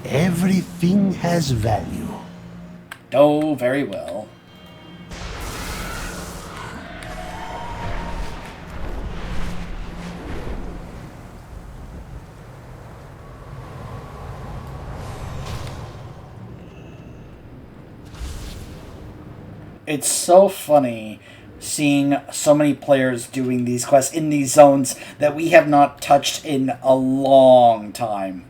everything has value. Oh, very well. It's so funny seeing so many players doing these quests in these zones that we have not touched in a long time.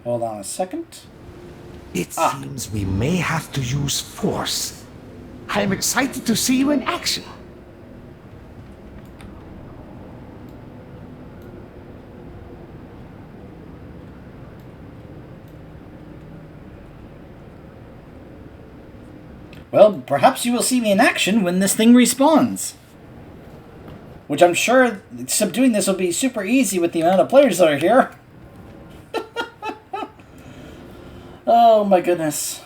Hold on a second. It seems we may have to use force. I am excited to see you in action. Well, perhaps you will see me in action when this thing respawns. Which I'm sure subduing this will be super easy with the amount of players that are here. Oh my goodness.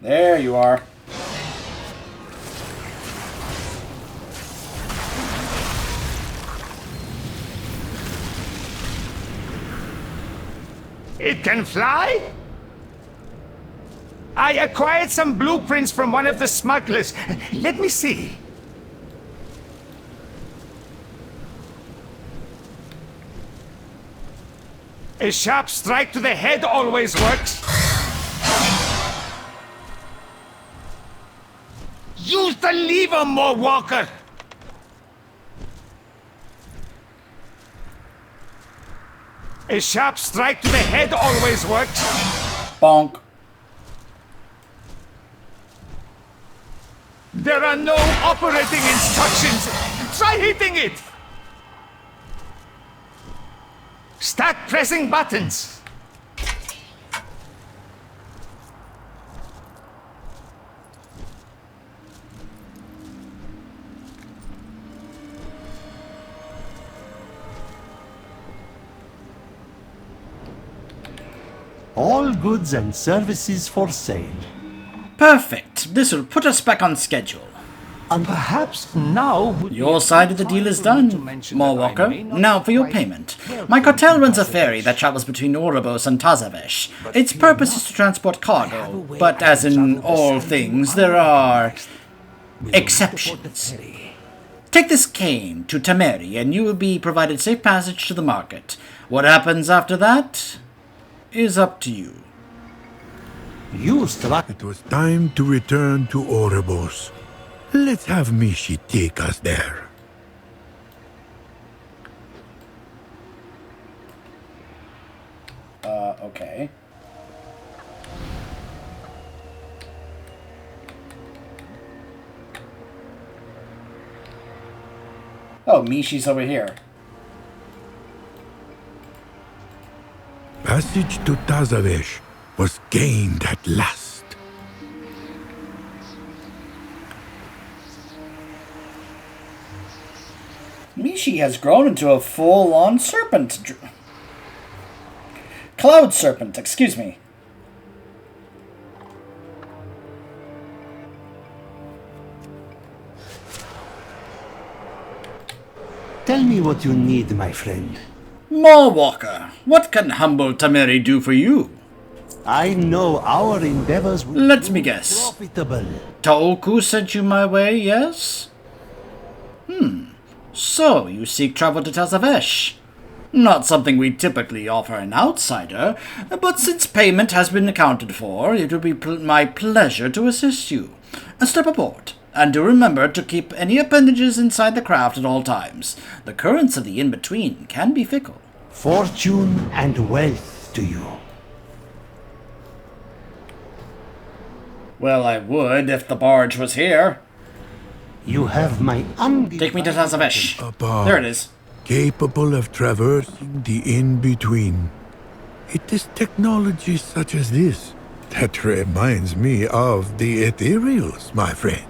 There you are. It can fly? I acquired some blueprints from one of the smugglers. Let me see. A sharp strike to the head always works. Use the lever, Walker. A sharp strike to the head always works. Bonk. There are no operating instructions. Try hitting it. Start pressing buttons. All goods and services for sale. Perfect. This will put us back on schedule. And perhaps now... Your side of the deal is done, Lorewalker. Now for your payment. My cartel runs a ferry that travels between Oribos and Tazavesh. Its purpose is to transport cargo, but as in all things, there are exceptions. Take this cane to Tameri, and you will be provided safe passage to the market. What happens after that is up to you. It was time to return to Oribos. Let's have Mishi take us there. Okay. Oh, Mishi's over here. Passage to Tazavesh was gained at last. Mishi has grown into a full-on serpent. Cloud serpent, excuse me. Tell me what you need, my friend. Lorewalker, what can humble Tameri do for you? I know our endeavors will Let me guess. profitable. Taoku sent you my way, yes? So, you seek travel to Tazavesh. Not something we typically offer an outsider, but since payment has been accounted for, it will be my pleasure to assist you. Step aboard, and do remember to keep any appendages inside the craft at all times. The currents of the in-between can be fickle. Fortune and wealth to you. Well, I would if the barge was here. You have my undivided... Take me to Tazavesh. There it is. capable of traversing the in-between. It is technology such as this that reminds me of the Ethereals, my friend.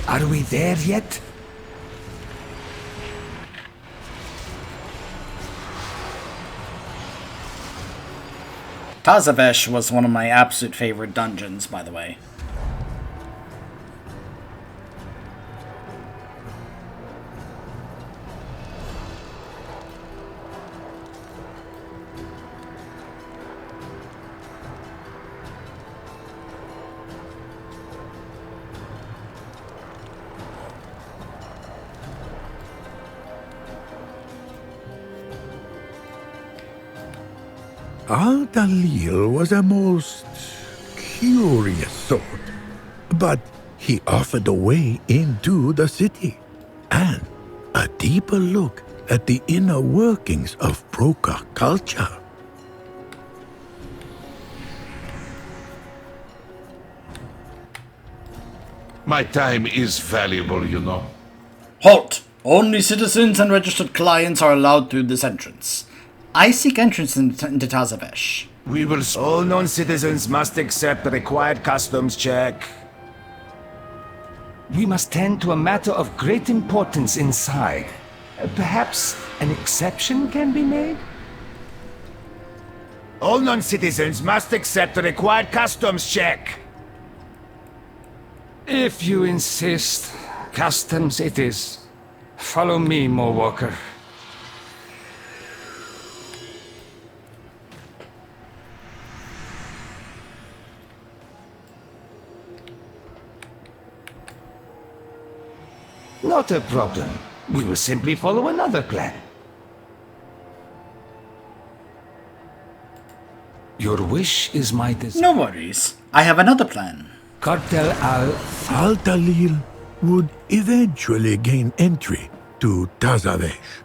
Are we there yet? Tazavesh was one of my absolute favorite dungeons, by the way. Al-Dalil was a most curious sort, but he offered a way into the city and a deeper look at the inner workings of Broca culture. My time is valuable, you know. Halt! Only citizens and registered clients are allowed through this entrance. I seek entrance into Tazavesh. We will... All non-citizens must accept the required customs check. We must tend to a matter of great importance inside. Perhaps an exception can be made? All non-citizens must accept the required customs check. If you insist, customs it is. Follow me, Mowalker. Not a problem. We will simply follow another plan. Your wish is my desire. No worries. I have another plan. Cartel Al-Dalil would eventually gain entry to Tazavesh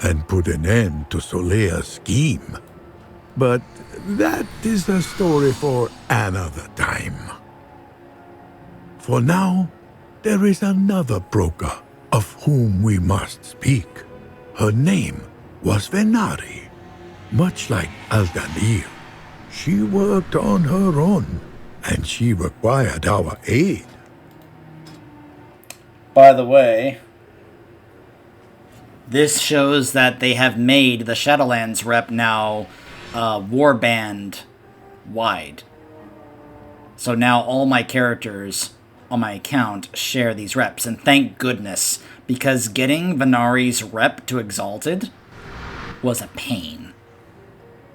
and put an end to Solea's scheme. But that is a story for another time. For now, there is another broker of whom we must speak. Her name was Venari. Much like Al-Dalil, she worked on her own, and she required our aid. By the way, this shows that they have made the Shadowlands rep now warband wide. So now all my characters on my account share these reps, and thank goodness, because getting Venari's rep to Exalted was a pain.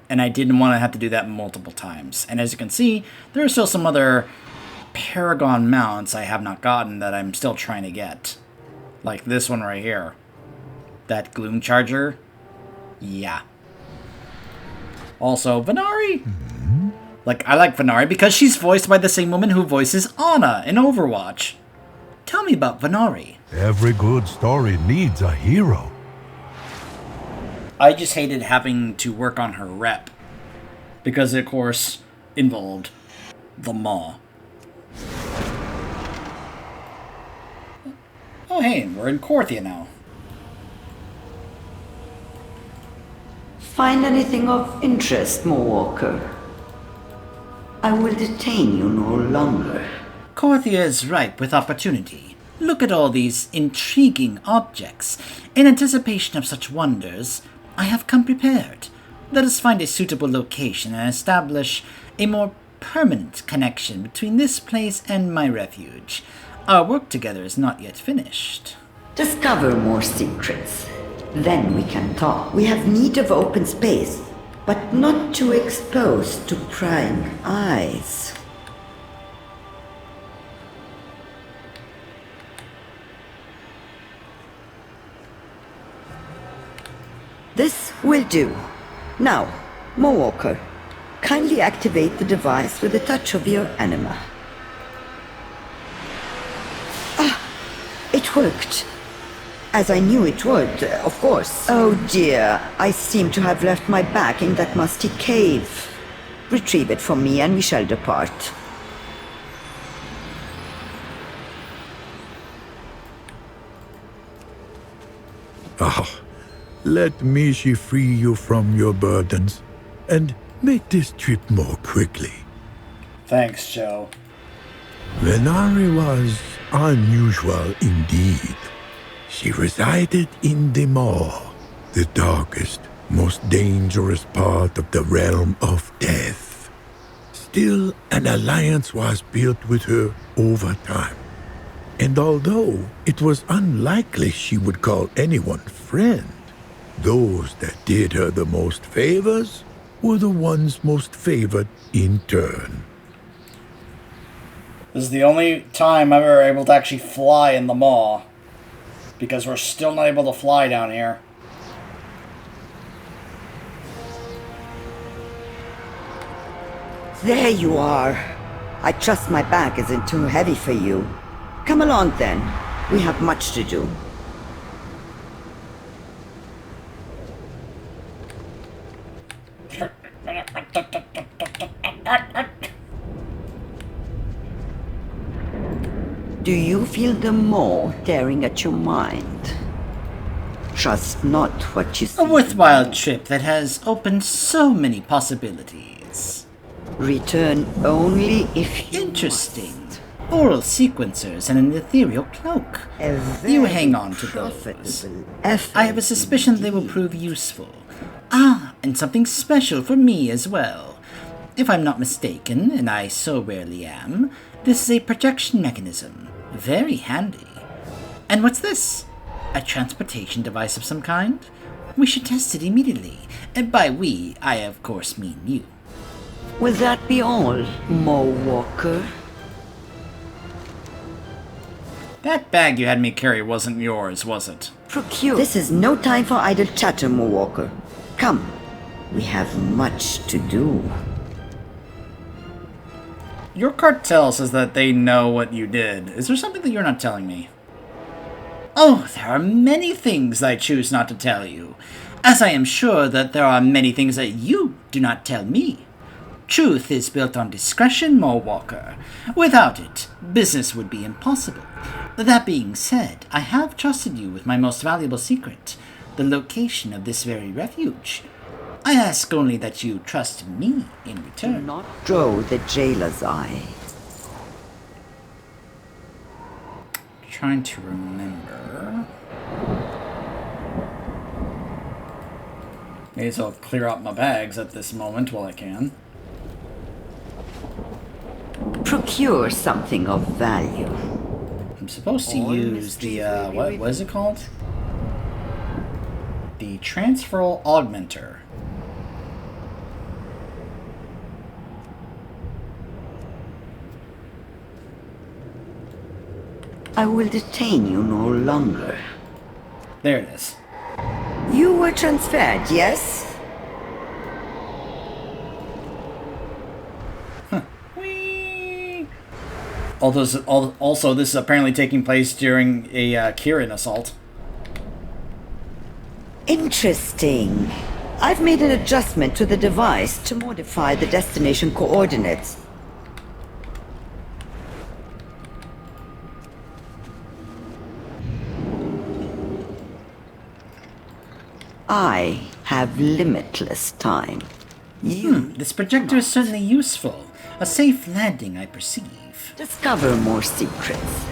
And I didn't want to have to do that multiple times. And as you can see, there are still some other Paragon mounts I have not gotten that I'm still trying to get. Like this one right here. That Gloom Charger. Yeah. Also, Venari. Like, I like Venari because she's voiced by the same woman who voices Ana in Overwatch. Tell me about Venari. Every good story needs a hero. I just hated having to work on her rep. Because it, of course, involved the Maw. Oh hey, we're in Korthia now. Find anything of interest, Mowalker? I will detain you no longer. Korthia is ripe with opportunity. Look at all these intriguing objects. In anticipation of such wonders, I have come prepared. Let us find a suitable location and establish a more permanent connection between this place and my refuge. Our work together is not yet finished. Discover more secrets. Then we can talk. We have need of open space, but not too exposed to prying eyes. This will do. Now, Mowalker, kindly activate the device with a touch of your anima. Ah, it worked. As I knew it would, of course. Oh dear, I seem to have left my bag in that musty cave. Retrieve it for me and we shall depart. Ah, let Mishi free you from your burdens and make this trip more quickly. Thanks, Joe. Venari was unusual indeed. She resided in the Maw, the darkest, most dangerous part of the realm of death. Still, an alliance was built with her over time. And although it was unlikely she would call anyone friend, those that did her the most favors were the ones most favored in turn. This is the only time I'm ever able to actually fly in the Maw. Because we're still not able to fly down here. There you are. I trust my bag isn't too heavy for you. Come along then. We have much to do. Do you feel the Maw tearing at your mind? Trust not what you see. A worthwhile trip that has opened so many possibilities. Return only if you Interesting. Oral sequencers and an ethereal cloak. You hang on to those. I have a suspicion they will prove useful. Ah, and something special for me as well. If I'm not mistaken, and I so rarely am, this is a projection mechanism. Very handy. And what's this? A transportation device of some kind? We should test it immediately. And by we, I of course mean you. Will that be all, Mo Walker? That bag you had me carry wasn't yours, was it? Procure. This is no time for idle chatter, Mo Walker. Come. We have much to do. Your cartel says that they know what you did. Is there something that you're not telling me? Oh, there are many things I choose not to tell you, as I am sure that there are many things that you do not tell me. Truth is built on discretion, Mo Walker. Without it, business would be impossible. That being said, I have trusted you with my most valuable secret, the location of this very refuge. I ask only that you trust me in return. Do not draw the jailer's eye. Trying to remember. May as well clear out my bags at this moment while I can. Procure something of value. I'm supposed to use the, what is it called? The Transferal Augmenter. I will detain you no longer. There it is. You were transferred, yes? Whee! Also, this is apparently taking place during a Kirin assault. Interesting. I've made an adjustment to the device to modify the destination coordinates. I have limitless time. This projector is certainly useful. A safe landing, I perceive. Discover more secrets.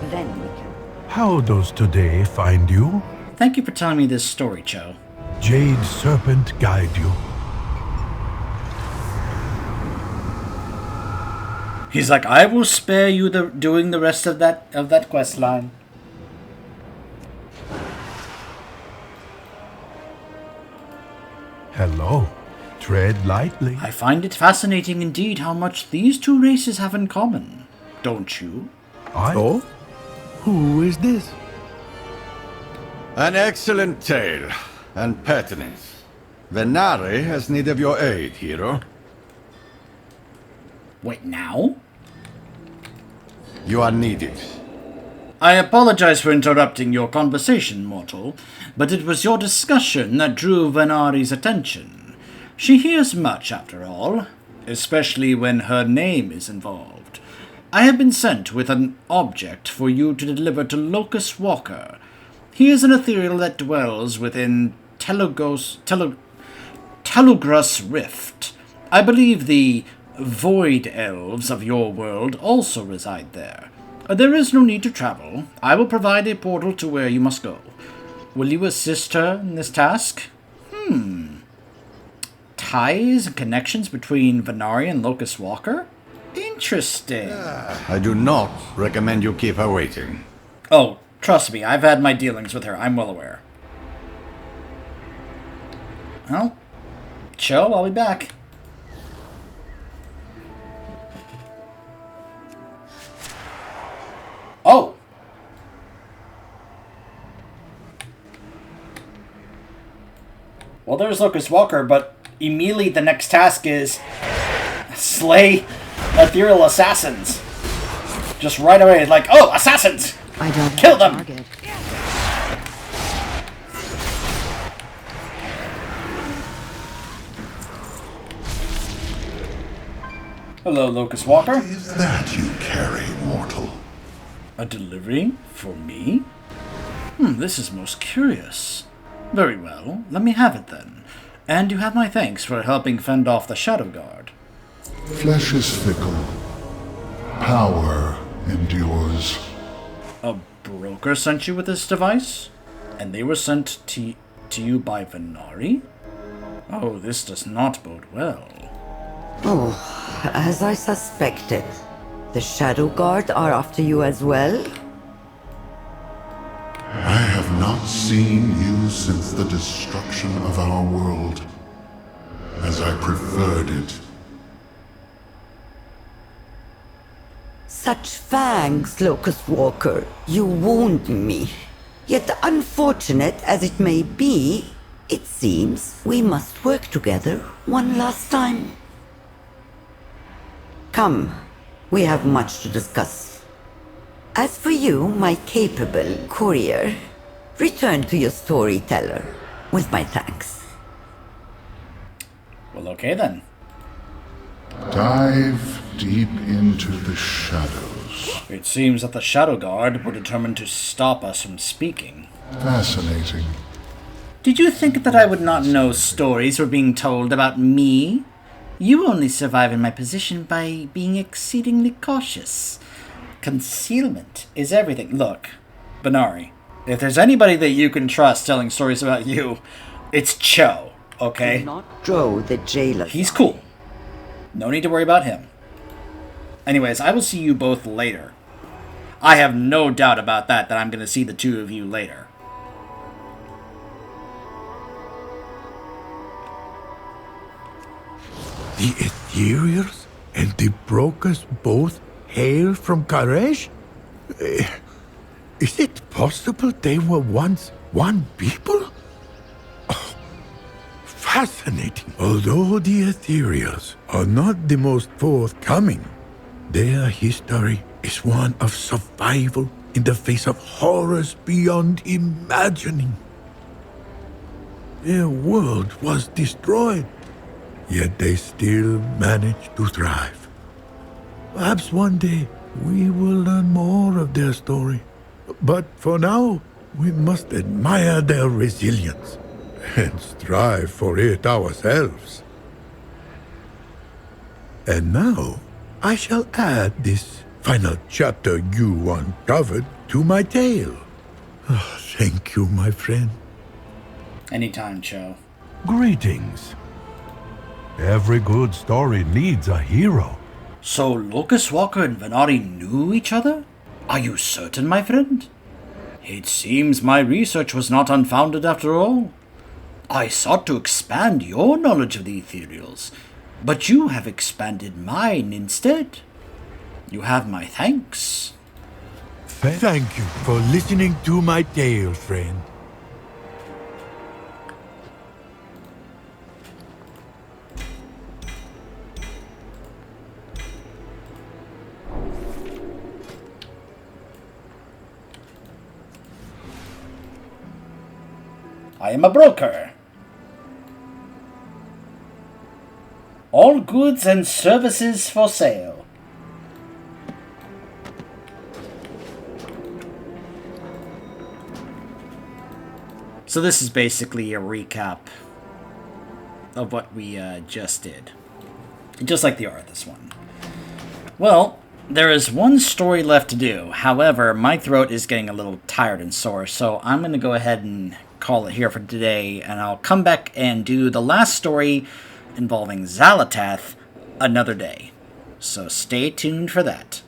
Then we can... How does today find you? Thank you for telling me this story, Cho. Jade Serpent guide you. He's like, I will spare you doing the rest of that quest line. Hello. Tread lightly. I find it fascinating indeed how much these two races have in common. Don't you? Oh? Who is this? An excellent tale, and pertinent. Venari has need of your aid, hero. Wait, now? You are needed. I apologize for interrupting your conversation, mortal, but it was your discussion that drew Venari's attention. She hears much, after all, especially when her name is involved. I have been sent with an object for you to deliver to Locust Walker. He is an ethereal that dwells within Telugras Rift. I believe the Void Elves of your world also reside there. There is no need to travel. I will provide a portal to where you must go. Will you assist her in this task? Ties and connections between Venari and Locust Walker? Interesting. I do not recommend you keep her waiting. Oh, trust me, I've had my dealings with her. I'm well aware. Well, chill, I'll be back. Oh! Well, there's Locust Walker, but immediately the next task is slay ethereal assassins. Just right away, like, oh, assassins! I don't kill them! Target. Hello, Locust Walker. What is that you carry, mortal? A delivery for me? This is most curious. Very well, let me have it then. And you have my thanks for helping fend off the Shadow Guard. Flesh is fickle. Power endures. A broker sent you with this device? And they were sent to you by Venari? Oh, this does not bode well. Oh, as I suspected. The Shadow Guard are after you as well? I have not seen you since the destruction of our world, as I preferred it. Such fangs, Locust Walker. You wound me. Yet unfortunate as it may be, it seems we must work together one last time. Come, we have much to discuss. As for you, my capable courier, return to your storyteller with my thanks. Well, okay then. Dive deep into the shadows. It seems that the Shadow Guard were determined to stop us from speaking. Fascinating. Did you think that I would not know stories were being told about me? You only survive in my position by being exceedingly cautious. Concealment is everything. Look, Venari, if there's anybody that you can trust telling stories about you, it's Cho, okay? Not Joe, the jailer. He's cool. No need to worry about him. Anyways, I will see you both later. I have no doubt about that I'm going to see the two of you later. The Ethereals and the Brokers both hail from Karesh? Is it possible they were once one people? Oh, fascinating. Although the Ethereals are not the most forthcoming, their history is one of survival in the face of horrors beyond imagining. Their world was destroyed, yet they still managed to thrive. Perhaps one day we will learn more of their story. But for now, we must admire their resilience and strive for it ourselves. And now, I shall add this final chapter you uncovered to my tale. Oh, thank you, my friend. Anytime, Cho. Greetings. Every good story needs a hero. So Locust Walker and Venari knew each other? Are you certain, my friend? It seems my research was not unfounded after all. I sought to expand your knowledge of the Ethereals, but you have expanded mine instead. You have my thanks. Thank you for listening to my tale, friend. I am a broker. All goods and services for sale. So this is basically a recap of what we just did. Just like the art of this one. Well, there is one story left to do. However, my throat is getting a little tired and sore, so I'm going to go ahead and call it here for today, and I'll come back and do the last story involving Xalatath another day. So stay tuned for that.